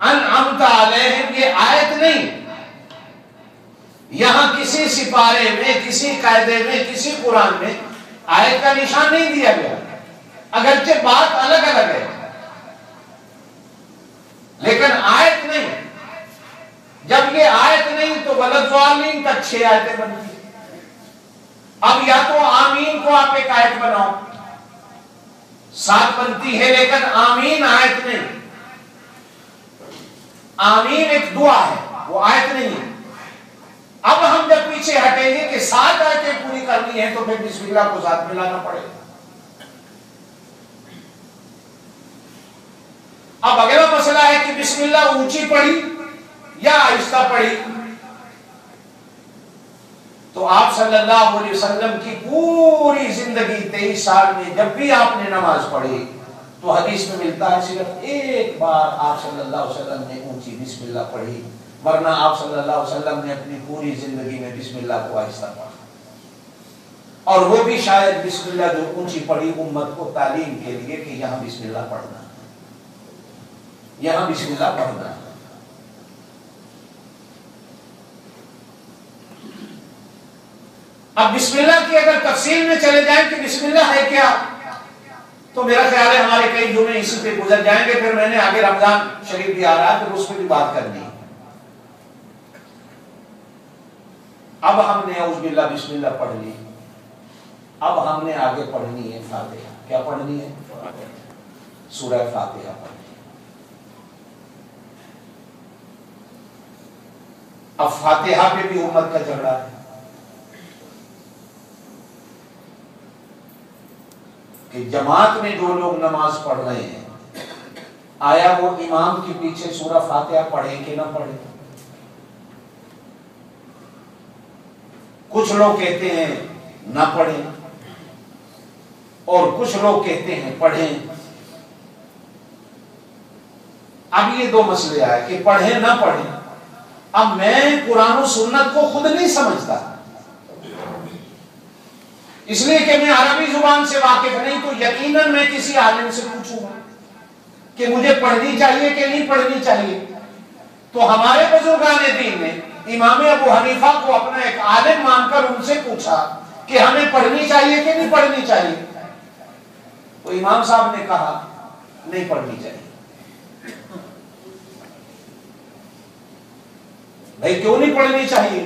انعمت علیہم یہ آیت نہیں، یہاں کسی سپارے میں، کسی قاعدے میں، کسی قرآن میں آیت کا نشان نہیں دیا گیا، اگرچہ بات الگ الگ ہے لیکن آیت نہیں۔ جب یہ آیت نہیں تو ولا الضالین تک 6 آیتیں بنتی۔ اب یا تو آمین کو آپ ایک آیت بناؤ، 7 بنتی ہے لیکن آمین آیت نہیں، آمین ایک دعا ہے وہ آیت نہیں ہے۔ اب ہم جب پیچھے ہٹیں گے کہ 7 آیتیں پوری کرنی ہے تو پھر بسم اللہ کو ساتھ ملانا پڑے گا۔ اب اگلا مسئلہ ہے کہ بسم اللہ اونچی پڑھی یا آہستہ پڑھی، تو آپ صلی اللہ علیہ وسلم کی پوری زندگی 23 سال میں جب بھی آپ نے نماز پڑھی تو حدیث میں ملتا ہے صرف 1 بار آپ صلی اللہ علیہ وسلم نے اونچی بسم اللہ پڑھی، ورنہ آپ صلی اللہ علیہ وسلم نے اپنی پوری زندگی میں بسم اللہ کو آہستہ پڑھا، اور وہ بھی شاید بسم اللہ جو اونچی پڑھی امت کو تعلیم کے لیے کہ یہاں بسم اللہ پڑھنا، یہاں بسم اللہ پڑھنا۔ اب بسم اللہ کی اگر تفصیل میں چلے جائیں کہ بسم اللہ ہے کیا، تو میرا خیال ہے ہمارے کئی جمعے اسی پہ گزر جائیں گے، پھر میں نے آگے رمضان شریف بھی آ رہا ہے پھر اس پہ بھی بات کرنی ہے۔ اب ہم نے اعوذ باللہ بسم اللہ پڑھ لی، اب ہم نے آگے پڑھنی ہے فاتحہ۔ کیا پڑھنی ہے؟ سورہ فاتحہ پڑھنی۔ اب فاتحہ پہ بھی امت کا جھگڑا ہے کہ جماعت میں جو لوگ نماز پڑھ رہے ہیں آیا وہ امام کے پیچھے سورہ فاتحہ پڑھیں کہ نہ پڑھیں؟ کچھ لوگ کہتے ہیں نہ پڑھیں اور کچھ لوگ کہتے ہیں پڑھیں۔ اب یہ 2 مسئلے آئے کہ پڑھیں نہ پڑھیں۔ اب میں قرآن و سنت کو خود نہیں سمجھتا، اس لیے کہ میں عربی زبان سے واقف نہیں، تو یقیناً میں کسی عالم سے پوچھوں گا کہ مجھے پڑھنی چاہیے کہ نہیں پڑھنی چاہیے۔ تو ہمارے بزرگان دین نے امام ابو حنیفہ کو اپنا ایک عالم مان کر ان سے پوچھا کہ ہمیں پڑھنی چاہیے کہ نہیں پڑھنی چاہیے، تو امام صاحب نے کہا نہیں پڑھنی چاہیے۔ بھائی کیوں نہیں پڑھنی چاہیے؟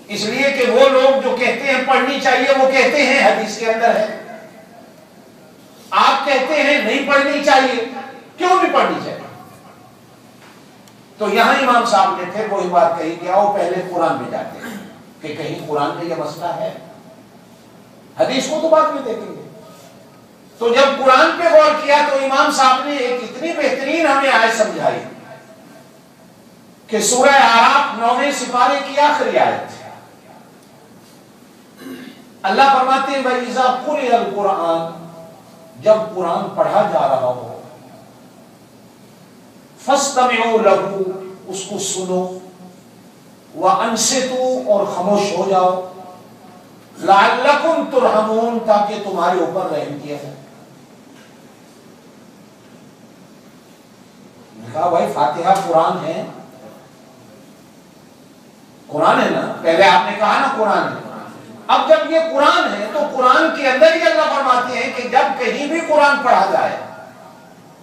اس لیے کہ وہ لوگ جو کہتے ہیں پڑھنی چاہیے وہ کہتے ہیں حدیث کے اندر ہے، آپ کہتے ہیں نہیں پڑھنی چاہیے، کیوں نہیں پڑھنی چاہیے؟ تو یہاں امام صاحب نے پھر وہی بات کہی کہ آؤ پہلے قرآن میں جاتے ہیں کہ کہیں قرآن میں یہ مسئلہ ہے، حدیث کو تو بعد میں دیکھیں گے۔ تو جب قرآن پہ غور کیا تو امام صاحب نے ایک اتنی بہترین ہمیں آیت سمجھائی کہ سورہ اعراف 9ویں سپارے کی آخری آیت، اللہ فرماتے ہیں وَإِذَا قُرِئَ الْقُرْآنُ، جب قرآن پڑھا جا رہا ہو، فَاسْتَمِعُوا لَهُ، اس کو سنو، وَأَنصِتُوا، اور خاموش ہو جاؤ، لَعَلَّكُمْ تُرْحَمُونَ، تاکہ تمہارے اوپر رحم کیا جائے۔ کہا بھائی فاتحہ قرآن ہے، قرآن ہے نا، پہلے آپ نے کہا نا قرآن ہے، اب جب یہ قرآن ہے تو قرآن کے اندر ہی اللہ فرماتے ہیں کہ جب کہیں بھی قرآن پڑھا جائے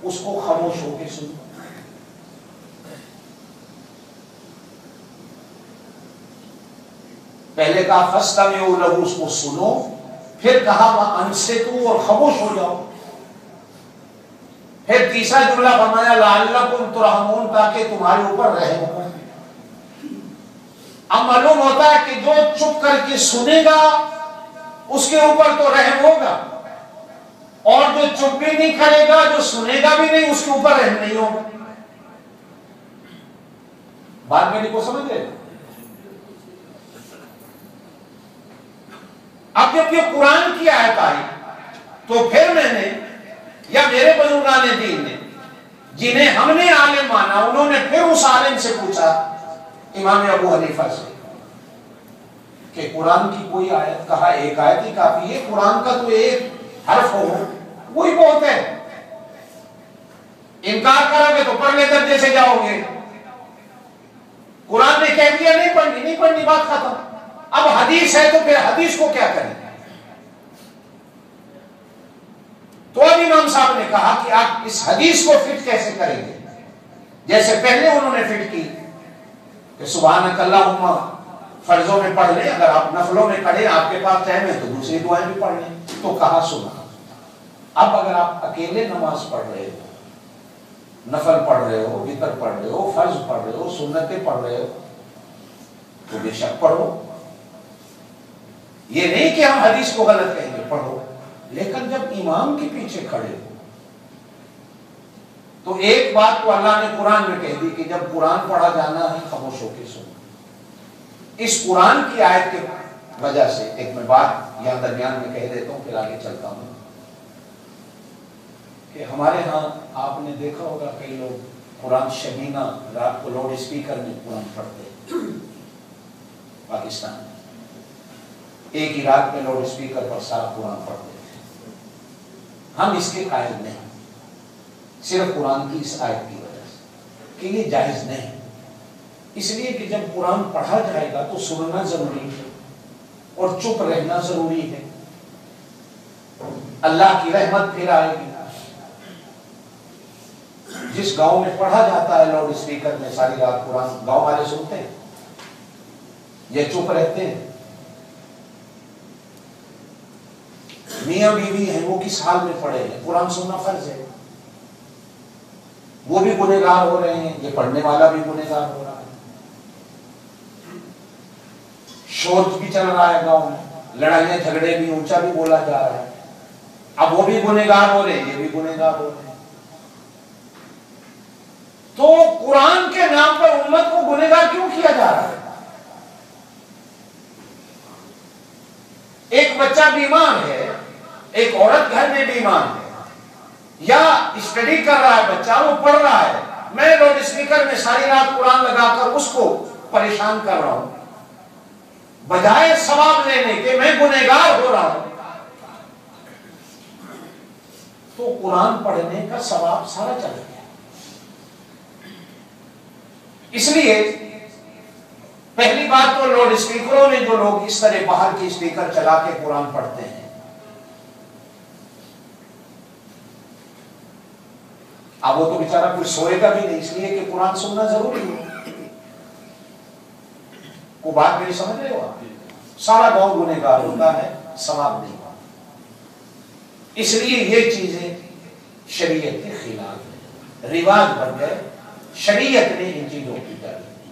اس کو خاموش ہو کے سنو۔ پہلے کہا فَاسْتَمِعُوا لَهُ، اس کو سنو، پھر کہا وَأَنصِتُوا، اور خاموش ہو جاؤ، پھر تیسرا جملہ فرمایا لَعَلَّكُمْ تُرْحَمُونَ، تاکہ تمہارے اوپر رحم ہو۔ اب معلوم ہوتا ہے کہ جو چپ کر کے سنے گا اس کے اوپر تو رحم ہوگا، اور جو چپ بھی نہیں کرے گا، جو سنے گا بھی نہیں، اس کے اوپر رحم نہیں ہوگا۔ بات میری کو سمجھ گئے؟ اب جب یہ قرآن کی آیت آئی تو پھر میں نے یا میرے بزرگان دین نے، جنہیں ہم نے عالم مانا، انہوں نے پھر اس عالم سے پوچھا، امام ابو حنیفہ سے، کہ قرآن کی کوئی آیت؟ کہا ایک آیت ہی کافی ہے، قرآن کا تو ایک حرف ہو وہی بہت ہے، انکار کرو گے تو پڑھنے درجے سے جاؤ گے۔ قرآن نے کہہ دیا نہیں پڑھنی، نہیں پڑھنی، بات ختم۔ اب حدیث ہے تو پھر حدیث کو کیا کریں؟ تو اب امام صاحب نے کہا کہ آپ اس حدیث کو فٹ کیسے کریں گے؟ جیسے پہلے انہوں نے فٹ کی کہ سبحانک اللہم فرضوں میں پڑھ لیں، اگر آپ نفلوں میں پڑھیں، آپ کے پاس ٹائم ہے تو دوسری دعائیں بھی پڑھ لیں، تو کہا سبحان۔ اب اگر آپ اکیلے نماز پڑھ رہے ہو، نفل پڑھ رہے ہو، وتر پڑھ رہے ہو، فرض پڑھ رہے ہو، سنتیں پڑھ رہے ہو، تو بے شک پڑھو، یہ نہیں کہ ہم حدیث کو غلط کہیں گے، پڑھو، لیکن جب امام کے پیچھے کھڑے ہو تو ایک بات تو اللہ نے قرآن میں کہہ دی کہ جب قرآن پڑھا جانا ہے خاموش ہو کے سنو۔ اس قرآن کی آیت کی وجہ سے ایک میں بات یہاں درمیان میں کہہ دیتا ہوں، پھر آگے چلتا ہوں، کہ ہمارے ہاں آپ نے دیکھا ہوگا کئی لوگ قرآن شبینہ رات کو لاؤڈ اسپیکر میں قرآن پڑھتے ہیں، پاکستان میں ایک ہی رات میں لاؤڈ اسپیکر پر سارا قرآن پڑھتے ہیں۔ ہم اس کے قائل نہیں، صرف قرآن کی اس آیت کی وجہ سے کہ یہ جائز نہیں، اس لیے کہ جب قرآن پڑھا جائے گا تو سننا ضروری ہے اور چپ رہنا ضروری ہے، اللہ کی رحمت پھر آئے گی۔ جس گاؤں میں پڑھا جاتا ہے لاؤڈ اسپیکر میں ساری رات قرآن، گاؤں والے سنتے ہیں یا چپ رہتے ہیں؟ میاں بیوی ہیں وہ کس حال میں پڑھے ہیں، قرآن سننا فرض ہے، وہ بھی گنہگار ہو رہے ہیں، یہ پڑھنے والا بھی گنہگار ہو رہا ہے، شور بھی چل رہا ہے گاؤں میں، لڑائیاں جھگڑے بھی، اونچا بھی بولا جا رہا ہے، اب وہ بھی گنہگار ہو رہے ہیں، یہ بھی گنہگار ہو رہے ہیں۔ تو قرآن کے نام پر امت کو گنہگار کیوں کیا جا رہا ہے؟ ایک بچہ بیمار ہے، ایک عورت گھر میں بیمار ہے، یا اسٹڈی کر رہا ہے بچہ، وہ پڑھ رہا ہے، میں لاؤڈ اسپیکر میں ساری رات قرآن لگا کر اس کو پریشان کر رہا ہوں، بجائے ثواب لینے کے میں گنہگار ہو رہا ہوں، تو قرآن پڑھنے کا ثواب سارا چلا گیا۔ اس لیے پہلی بات تو لاؤڈ اسپیکروں میں جو لوگ اس طرح باہر کی اسپیکر چلا کے قرآن پڑھتے ہیں، اب وہ تو بیچارہ کوئی سوئے گا بھی نہیں، اس لیے کہ قرآن سننا ضروری ہے۔ کو بات میری سمجھ رہے ہو آپ؟ سارا گاؤں گنہگار ہوتا ہے، ثواب نہیں ہوتا، اس لیے یہ چیزیں شریعت کے خلاف ہے، رواج بن گئے، شریعت نے ان چیزوں کی تعریف کی۔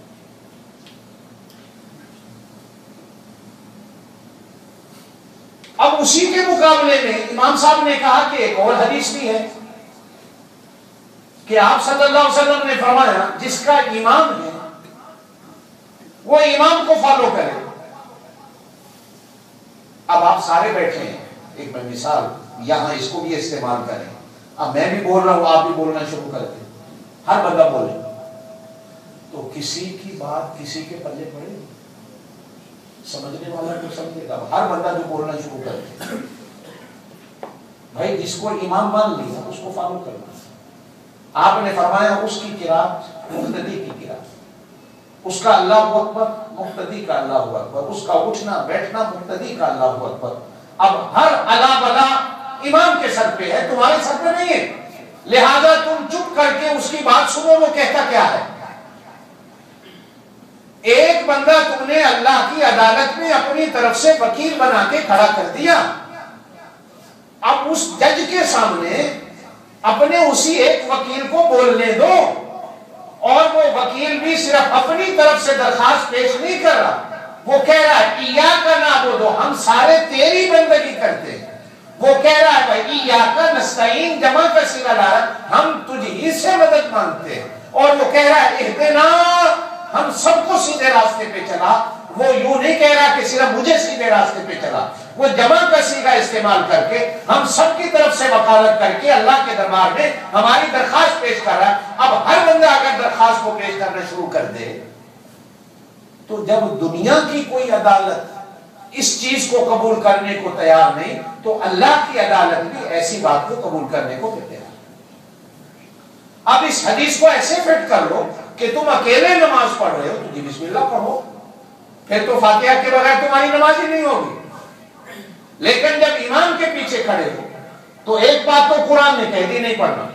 اب اسی کے مقابلے میں امام صاحب نے کہا کہ ایک اور حدیث بھی ہے کہ آپ صلی اللہ علیہ وسلم نے فرمایا جس کا امام ہے وہ امام کو فالو کرے، اب آپ سارے بیٹھے ہیں، ایک میں مثال یہاں اس کو بھی استعمال کریں، اب میں بھی بول رہا ہوں، آپ بھی بولنا شروع کر دیں، ہر بندہ بولے، تو کسی کی بات کسی کے پلے پڑے؟ سمجھنے والا تو سمجھے گا، ہر بندہ جو بولنا شروع کر دے، بھائی جس کو امام مان لیا اس کو فالو کرنا۔ آپ نے فرمایا اس کی قرات مقتدی کی قرات، اس کا اللہ اکبر مقتدی کا اللہ اکبر، اس کا اٹھنا بیٹھنا مقتدی کا اللہ اکبر۔ اب ہر الا بلا امام کے سر پہ ہے، تمہارے سر پہ نہیں ہے، لہذا تم چپ کر کے اس کی بات سنو وہ کہتا کیا ہے۔ ایک بندہ تم نے اللہ کی عدالت میں اپنی طرف سے وکیل بنا کے کھڑا کر دیا، اب اس جج کے سامنے اپنے اسی ایک وکیل کو بولنے دو، اور وہ وکیل بھی صرف اپنی طرف سے درخواست پیش نہیں کر رہا، وہ کہہ رہا ہے ایاک نعبد، ہم سارے تیری بندگی کرتے ہیں۔ وہ کہہ رہا ہے بھائی ایاک نستعین جمع کا صیغہ لا رہا ہے، ہم تجھ ہی سے مدد مانگتے ہیں، اور وہ کہہ رہا ہے اہدنا، ہم سب کو سیدھے راستے پہ چلا۔ وہ یوں نہیں کہہ رہا کہ صرف مجھے سیدھے راستے پہ چلا، وہ جمع کا صیغہ استعمال کر کے ہم سب کی طرف سے وکالت کر کے اللہ کے دربار میں ہماری درخواست پیش کر رہا ہے۔ اب ہر بندہ اگر درخواست کو پیش کرنا شروع کر دے تو جب دنیا کی کوئی عدالت اس چیز کو قبول کرنے کو تیار نہیں تو اللہ کی عدالت بھی ایسی بات کو قبول کرنے کو تیار۔ اب اس حدیث کو ایسے فٹ کر لو کہ تم اکیلے نماز پڑھ رہے ہو تو جی بسم اللہ پڑھو، پھر تو فاتحہ کے بغیر تمہاری نماز ہی نہیں ہوگی، لیکن جب امام کے پیچھے کھڑے ہو تو ایک بات تو قرآن نے کہہ دی نہیں پڑھنا۔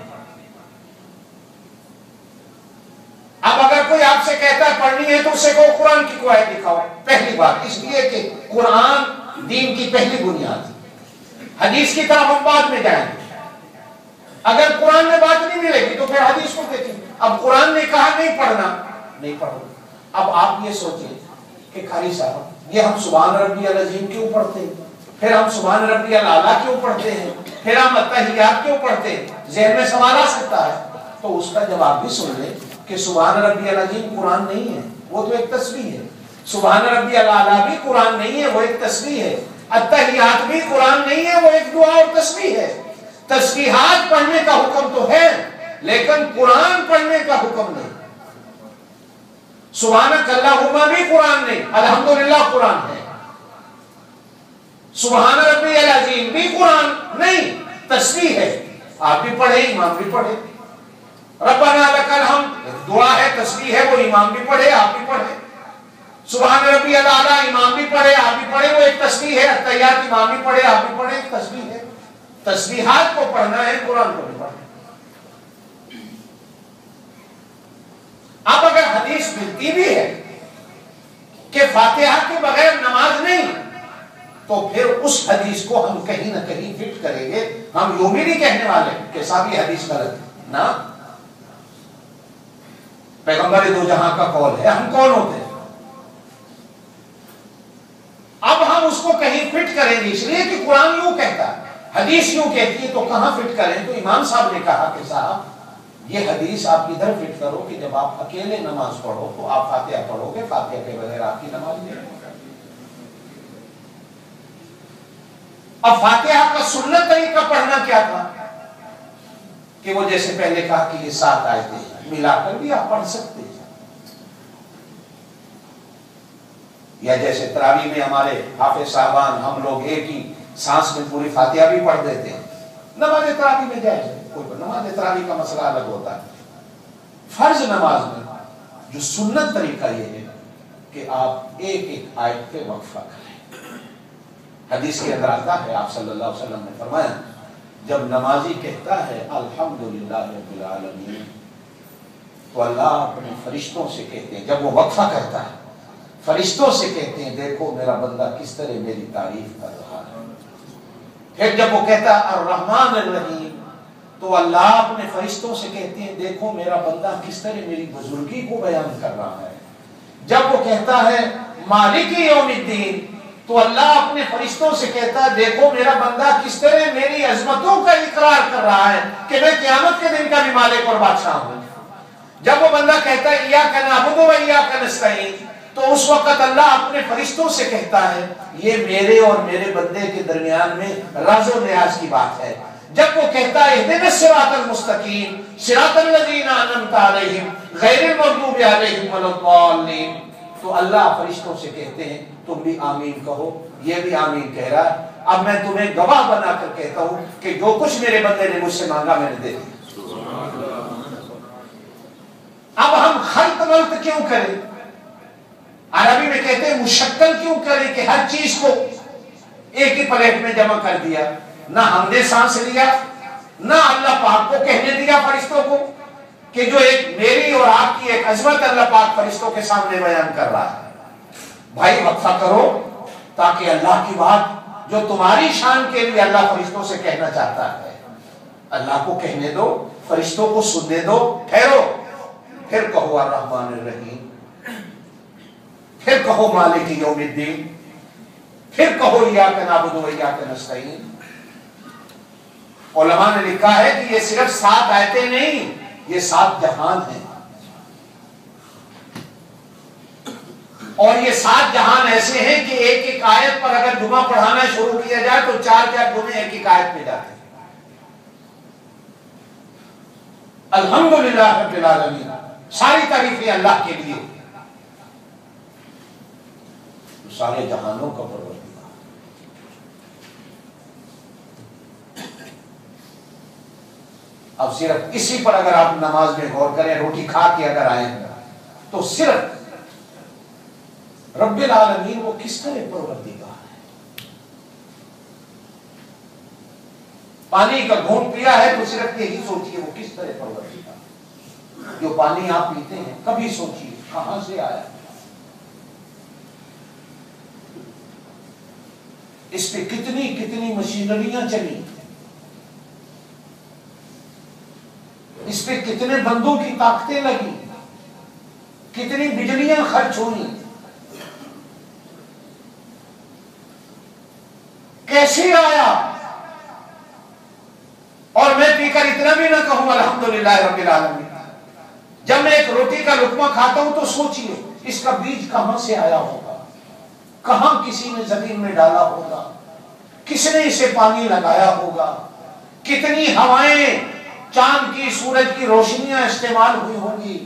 اب اگر کوئی آپ سے کہتا ہے پڑھنی ہے تو اسے کہو قرآن کی کوئی آیت دکھاؤ، پہلی بات، اس لیے کہ قرآن دین کی پہلی بنیاد ہے۔ حدیث کی طرف ہم بعد میں جائیں گے، اگر قرآن میں بات نہیں ملے گی تو پھر حدیث کو دیکھیں گے۔ اب قرآن نے کہا نہیں پڑھنا، نہیں پڑھو۔ اب آپ یہ سوچیں کہ قاری صاحب یہ ہم سبحان ربی العظیم کیوں پڑھتے ہیں، پھر ہم سبحان ربی الاعلیٰ کیوں پڑھتے ہیں، پھر ہم التحیات کیوں پڑھتے ہیں، ذہن میں سوال آ سکتا ہے۔ تو اس کا جواب بھی سن لیں کہ سبحان ربی العظیم قرآن نہیں ہے، وہ تو ایک تسبیح ہے۔ سبحان ربی الاعلیٰ بھی قرآن نہیں ہے، وہ ایک تسبیح ہے۔ التحیات بھی قرآن نہیں ہے، وہ ایک دعا اور تسبیح ہے۔ تسبیحات پڑھنے کا حکم تو ہے لیکن قرآن پڑھنے کا حکم نہیں۔ سبحانک اللہم بھی قرآن نہیں، الحمدللہ قرآن ہے۔ سبحان ربی العظیم بھی قرآن نہیں، تسبیح ہے، آپ بھی پڑھیں امام بھی پڑھے۔ ربنا لک الحمد دعا ہے، تسبیح ہے، وہ امام بھی پڑھے آپ بھی پڑھے۔ سبحان ربی الاعلیٰ امام بھی پڑھے آپ بھی پڑھے، وہ ایک تسبیح ہے۔ التحیات امام بھی پڑھے آپ بھی پڑھے، ایک تسبیح ہے۔ تسبیحات کو پڑھنا ہے، قرآن کو بھی پڑھنا ہے۔ اب اگر حدیث ملتی بھی ہے کہ فاتحہ کے بغیر نماز نہیں تو پھر اس حدیث کو ہم کہیں نہ کہیں فٹ کریں گے۔ ہم یوں بھی نہیں کہنے والے کہ صاحب یہ حدیث غلط ہے، نہ، پیغمبر دو جہاں کا قول ہے، ہم کون ہوتے ہیں؟ اب ہم اس کو کہیں فٹ کریں گے، اس لیے کہ قرآن یوں کہتا ہے، حدیث یوں کہتی ہے، تو کہاں فٹ کریں؟ تو امام صاحب نے کہا کہ صاحب یہ حدیث آپ ادھر فٹ کرو کہ جب آپ اکیلے نماز پڑھو تو آپ فاتحہ پڑھو گے، فاتحہ کے بغیر آپ کی نماز نہیں ہوگی۔ اب فاتحہ کا سنت طریقہ پڑھنا کیا تھا کہ وہ جیسے پہلے کہا کہ یہ 7 آیتیں ملا کر بھی آپ پڑھ سکتے ہیں، یا جیسے تراویح میں ہمارے حافظ صاحبان ہم لوگ ایک ہی سانس میں پوری فاتحہ بھی پڑھ دیتے ہیں، نماز تراویح میں جائز ہے، کوئی نماز تراویح کا مسئلہ الگ ہوتا ہے۔ فرض نماز میں جو سنت طریقہ یہ ہے کہ آپ ایک ایک آیت پہ وقفہ کریں۔ حدیث کے اندر آتا ہے، آپ صلی اللہ علیہ وسلم نے فرمایا جب نمازی کہتا ہے الحمدللہ رب العالمین تو اللہ اپنے فرشتوں سے کہتے ہیں، جب وہ وقفہ کرتا ہے فرشتوں سے کہتے ہیں دیکھو میرا بندہ کس طرح میری تعریف کر رہا ہے۔ پھر جب وہ کہتا ہے الرحمن الرحیم تو اللہ اپنے فرشتوں سے کہتے ہیں دیکھو میرا بندہ کس طرح میری بزرگی کو بیان کر رہا ہے۔ جب وہ کہتا ہے مالک یوم الدین تو اللہ اپنے فرشتوں سے کہتا ہے دیکھو میرا بندہ کس طرح میری عظمتوں کا اقرار کر رہا ہے کہ میں قیامت کے دن کا بھی مالک اور بادشاہ ہوں۔ جب وہ بندہ کہتا ہے ایاک نعبد و ایاک نستعین تو اس وقت اللہ اپنے فرشتوں سے کہتا ہے یہ میرے اور میرے بندے کے درمیان میں راز و نیاز کی بات ہے. جب وہ کہتا ہے اہدنا الصراط المستقیم صراط الذین انعمت علیہم غیر المغضوب علیہم ولا الضالین، تو اللہ فرشتوں سے کہتے ہیں تم بھی آمین کہو. یہ بھی آمین کہہ رہا ہے. اب میں تمہیں گواہ بنا کر کہتا ہوں کہ جو کچھ میرے بندے نے مجھ سے مانگا میں نے دے دیا. اب ہم خلط ملط کیوں کریں؟ عربی میں کہتے ہیں مشکل کیوں کریں کہ ہر چیز کو ایک ہی پلیٹ میں جمع کر دیا. نہ ہم نے سانس لیا، نہ اللہ پاک کو کہنے دیا فرشتوں کو کہ جو ایک میری اور آپ کی ایک عظمت اللہ پاک فرشتوں کے سامنے بیان کر رہا ہے. بھائی وقفہ کرو تاکہ اللہ کی بات جو تمہاری شان کے لیے اللہ فرشتوں سے کہنا چاہتا ہے اللہ کو کہنے دو، فرشتوں کو سننے دو. ٹھہرو، پھر کہو الرحمن الرحیم، پھر کہو مالک یوم الدین، پھر کہو ایاک نعبد و ایاک نستعین. علماء نے لکھا ہے کہ یہ صرف 7 آیتیں نہیں، یہ 7 جہان ہیں. اور یہ 7 جہان ایسے ہیں کہ ایک ایک آیت پر اگر جمعہ پڑھانا شروع کیا جائے تو 4 جمعے ایک ایک آیت میں جاتے ہیں. الحمدللہ رب العالمین، ساری تعریفیں اللہ کے لیے، سارے جہانوں کا پروردگار. اب صرف اسی پر اگر آپ نماز میں غور کریں، روٹی کھا کے اگر آئیں تو صرف رب العالمین وہ کس طرح پروردگار ہے. پانی کا گھونٹ پیا ہے تو صرف یہی سوچیے وہ کس طرح پروردگار ہے. جو پانی آپ پیتے ہیں کبھی سوچیے کہاں سے آیا، اس پہ کتنی کتنی مشینریاں چلی، اس پہ کتنے بندوں کی طاقتیں لگی، کتنی بجلیاں خرچ ہوئی، کیسے آیا. اور میں پی کر اتنا بھی نہ کہوں الحمدللہ رب العالمین. جب میں ایک روٹی کا لقمہ کھاتا ہوں تو سوچئے اس کا بیج کہاں سے آیا ہوگا، کہاں کسی نے زمین میں ڈالا ہوگا، کس نے اسے پانی لگایا ہوگا، کتنی ہوائیں، چاند کی سورج کی روشنیاں استعمال ہوئی ہوں گی،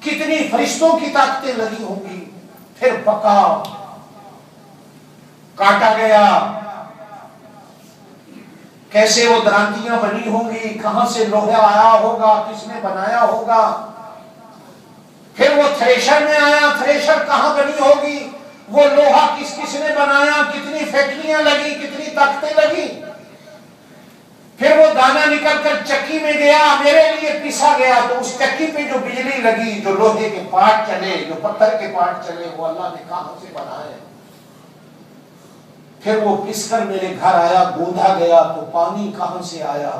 کتنی فرشتوں کی طاقتیں لگی ہوں گی. پھر پکا، کاٹا گیا، کیسے وہ درانتیاں بنی ہوں گی، کہاں سے لوہا آیا ہوگا، کس نے بنایا ہوگا. پھر وہ تھریشر میں آیا، تھریشر کہاں بنی ہوگی، وہ لوہا کس کس نے بنایا، کتنی فیکٹریاں لگی، کتنی طاقتیں لگی. پھر وہ دانا نکل کر چکی میں گیا، میرے لیے پیسا گیا، تو اس چکی پہ جو بجلی لگی، جو لوہے کے پارٹ چلے، جو پتھر کے پارٹ چلے، وہ اللہ نے کہاں سے بنائے. پھر وہ پس کر میرے گھر آیا، گوندھا گیا تو پانی کہاں سے آیا.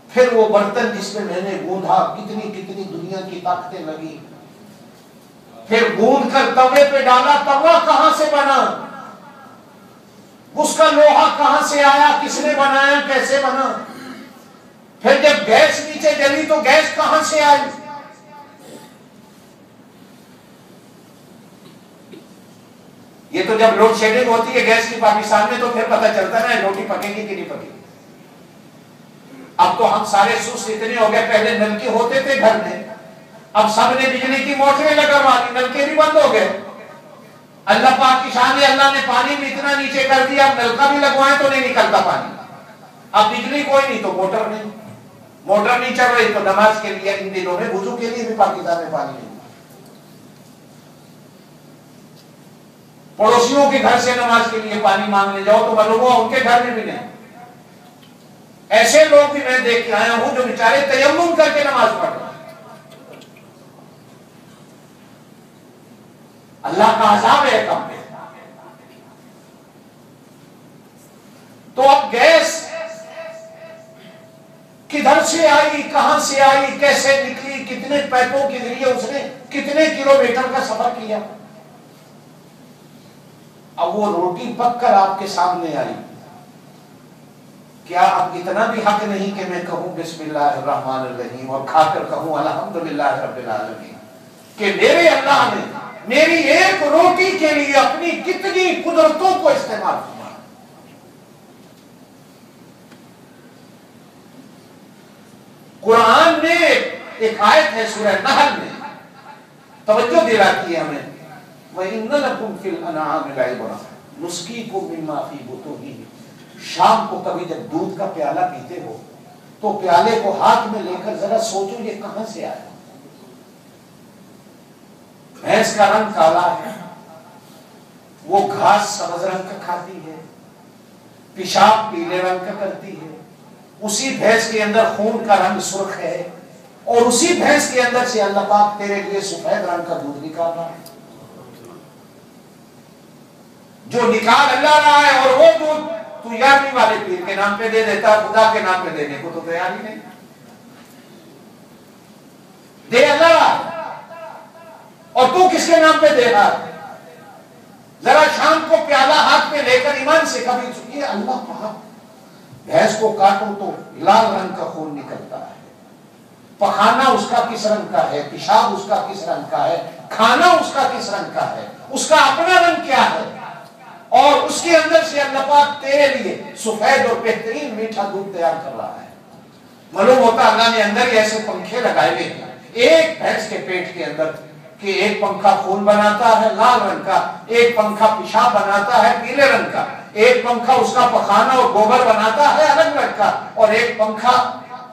پھر وہ برتن جس میں نے گوندھا، کتنی کتنی دنیا کی طاقتیں لگی. پھر گوندھ کر توے پہ ڈالا، توا کہاں سے بنا، اس کا لوہا کہاں سے آیا، کس نے بنایا، کیسے بنا. پھر جب گیس نیچے جلی تو گیس کہاں سے آئی. یہ تو جب لوڈ شیڈنگ ہوتی ہے گیس کی پاکستان میں تو پھر پتہ چلتا ہے نا روٹی پکے گی کہ نہیں پکے گی. اب تو ہم سارے سست اتنے ہو گئے، پہلے نلکے ہوتے تھے گھر میں، اب سب نے بجلی کی موٹریں لگوا دی، نلکے بھی بند ہو گئے. اللہ پاک کی شان ہے، اللہ نے پانی بھی اتنا نیچے کر دیا، اب نلکا بھی لگوائیں تو نہیں نکلتا پانی. اب بجلی کوئی نہیں تو موٹر نہیں، موٹر نہیں چل رہی تو نماز کے لیے ان دنوں میں وضو کے لیے بھی پاکستان میں پانی نہیں. پڑوسیوں کے گھر سے نماز کے لیے پانی مانگنے جاؤ تو معلوم ہوا ان کے گھر میں بھی نہیں. ایسے لوگ بھی میں دیکھ کے آیا ہوں جو بیچارے تیمم کر کے نماز پڑھ رہے ہیں. اللہ کا عذاب ہے کم پہ. تو اب گیس کدھر سے آئی، کہاں سے آئی، کیسے نکلی، کتنے پیپوں کے ذریعے اس نے کتنے کلومیٹر کا سفر کیا. اب وہ روٹی پک کر آپ کے سامنے آئی، کیا اب اتنا بھی حق نہیں کہ میں کہوں بسم اللہ الرحمن الرحیم اور کھا کر کہوں الحمدللہ رب العالمین کہ میرے اللہ نے میری ایک روٹی کے لیے اپنی کتنی قدرتوں کو استعمال فرما۔ قرآن میں ایک آیت ہے سورہ نحل میں، توجہ دلاتی ہے ہمیں، وَإِنَّ لَكُمْ فِي الْأَنْعَامِ لَعِبْرَةً نُسْقِيكُم مِّمَّا فِي بُطُونِهِ۔ شام کو کبھی جب دودھ کا پیالہ پیتے ہو تو پیالے کو ہاتھ میں لے کر ذرا سوچو یہ کہاں سے آیا۔ بھینس کا رنگ کالا ہے، وہ گھاس سبز رنگ کا کھاتی ہے، پیشاب پیلے رنگ کا کرتی ہے، اسی بھینس کے اندر خون کا رنگ سرخ ہے، اور اسی بھینس کے اندر سے اللہ پاک تیرے لیے سفید رنگ کا دودھ نکال رہا ہے۔ جو نکال اللہ رہا ہے، اور وہ دودھ تو 11ویں والے پیر کے نام پہ دے دیتا، خدا کے نام پہ دینے کو تو تیار ہی نہیں، دے اللہ رہا ہے اور تو کس کے نام پہ دے رہا ہے؟ ذرا شام کو پیالہ ہاتھ میں لے کر ایمان سے کبھی چکیے اللہ پاک، بھینس کو کاٹو تو لال رنگ کا خون نکلتا ہے، پخانا اس کا کس رنگ کا ہے، پیشاب اس کا کس رنگ کا ہے، کھانا اس کا کس رنگ کا ہے، اس کا اپنا رنگ کیا ہے، اور اس کے اندر سے اللہ پاک تیرے لیے سفید اور بہترین میٹھا دودھ تیار کر رہا ہے۔ معلوم ہوتا اللہ نے اندر ہی ایسے پنکھے لگائے ہوئے ہیں ایک بھینس کے پیٹ کے اندر کہ ایک پنکھا خون بناتا ہے لال رنگ کا، ایک پنکھا پیشاب بناتا ہے پیلے رنگ کا، ایک پنکھا اس کا پخانا اور گوبر بناتا ہے الگ رنگ کا، اور ایک پنکھا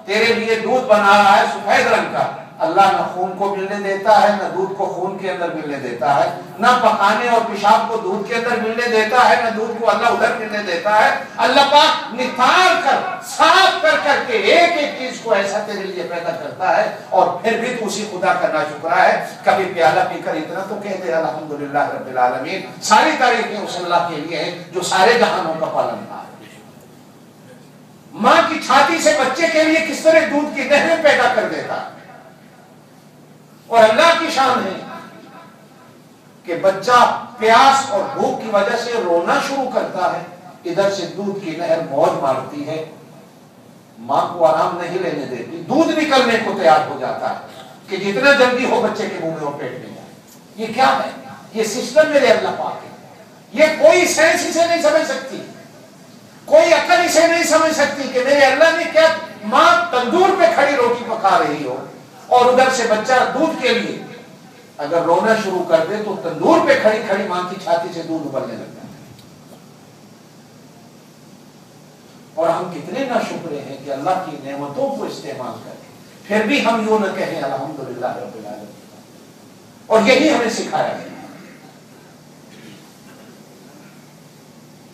تیرے لیے دودھ بنا رہا ہے سفید رنگ کا۔ اللہ نہ خون کو ملنے دیتا ہے، نہ دودھ کو خون کے اندر ملنے دیتا ہے، نہ پخانے اور پیشاب کو دودھ کے اندر ملنے دیتا ہے، نہ دودھ کو اللہ ادھر ملنے دیتا ہے۔ اللہ پاک نکھار کر صاف کر کر کے ایک ایک چیز کو ایسا تیرے لیے پیدا کرتا ہے، اور پھر بھی تو اسی خدا کا ناشکرا ہے۔ کبھی پیالہ پی کر اتنا تو کہہ دے الحمدللہ رب العالمین، ساری تعریفیں اس اللہ کے لیے ہیں جو سارے جہانوں کا پالنہار ہے۔ ماں کی چھاتی سے بچے کے لیے کس طرح دودھ کی نہریں پیدا کر دیتا ہے، اور اللہ کی شان ہے کہ بچہ پیاس اور بھوک کی وجہ سے رونا شروع کرتا ہے، ادھر سے دودھ کی نہر موج مارتی ہے، ماں کو آرام نہیں لینے دیتی، دودھ نکلنے کو تیار ہو جاتا ہے کہ جتنا جلدی ہو بچے کے منہ میں اور پیٹ میں جائے۔ یہ کیا ہے؟ یہ سسٹم میرے اللہ پاک ہے، یہ کوئی سائنس اسے نہیں سمجھ سکتی، کوئی عقل اسے نہیں سمجھ سکتی کہ میرے اللہ نے کیا۔ ماں تندور پہ کھڑی روٹی پکا رہی ہو اور ادھر سے بچہ دودھ کے لیے اگر رونا شروع کر دے تو تندور پہ کھڑی کھڑی ماں کی چھاتی سے دودھ ابلنے لگتا ہے۔ اور ہم کتنے ناشکرے ہیں کہ اللہ کی نعمتوں کو استعمال کریں، پھر بھی ہم یوں نہ کہیں الحمدللہ رب العالمین، اور یہی ہمیں سکھایا گیا۔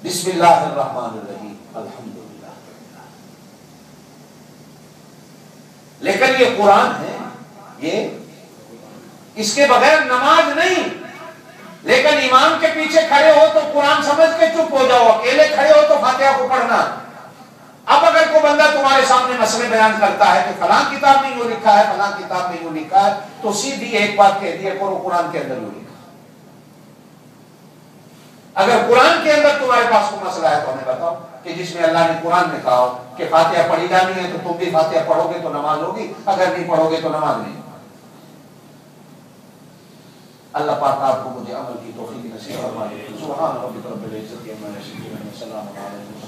بسم اللہ الرحمن الرحیم الحمدللہ۔ لیکن یہ قرآن ہے، یہ اس کے بغیر نماز نہیں، لیکن امام کے پیچھے کھڑے ہو تو قرآن سمجھ کے چپ ہو جاؤ، اکیلے کھڑے ہو تو فاتحہ کو پڑھنا۔ اب اگر کوئی بندہ تمہارے سامنے مسئلے بیان کرتا ہے کہ فلاں کتاب میں یوں لکھا ہے، فلاں کتاب میں یوں لکھا ہے، تو سیدھی ایک بات کہہ دیا کرو قرآن کے اندر یوں لکھا۔ اگر قرآن کے اندر تمہارے پاس کوئی مسئلہ ہے تو ہمیں بتاؤ کہ جس میں اللہ نے قرآن میں کہا کہ فاتحہ پڑھی جانی ہے تو تم بھی فاتحہ پڑھو گے تو نماز ہوگی، اگر نہیں پڑھو گے تو نماز نہیں۔ اللہ پاک آپ کو مجھے عمل کی توفیق نصیب فرمائے۔ سبحان ربک رب العزت عما یصفون، وسلام علی المرسلین۔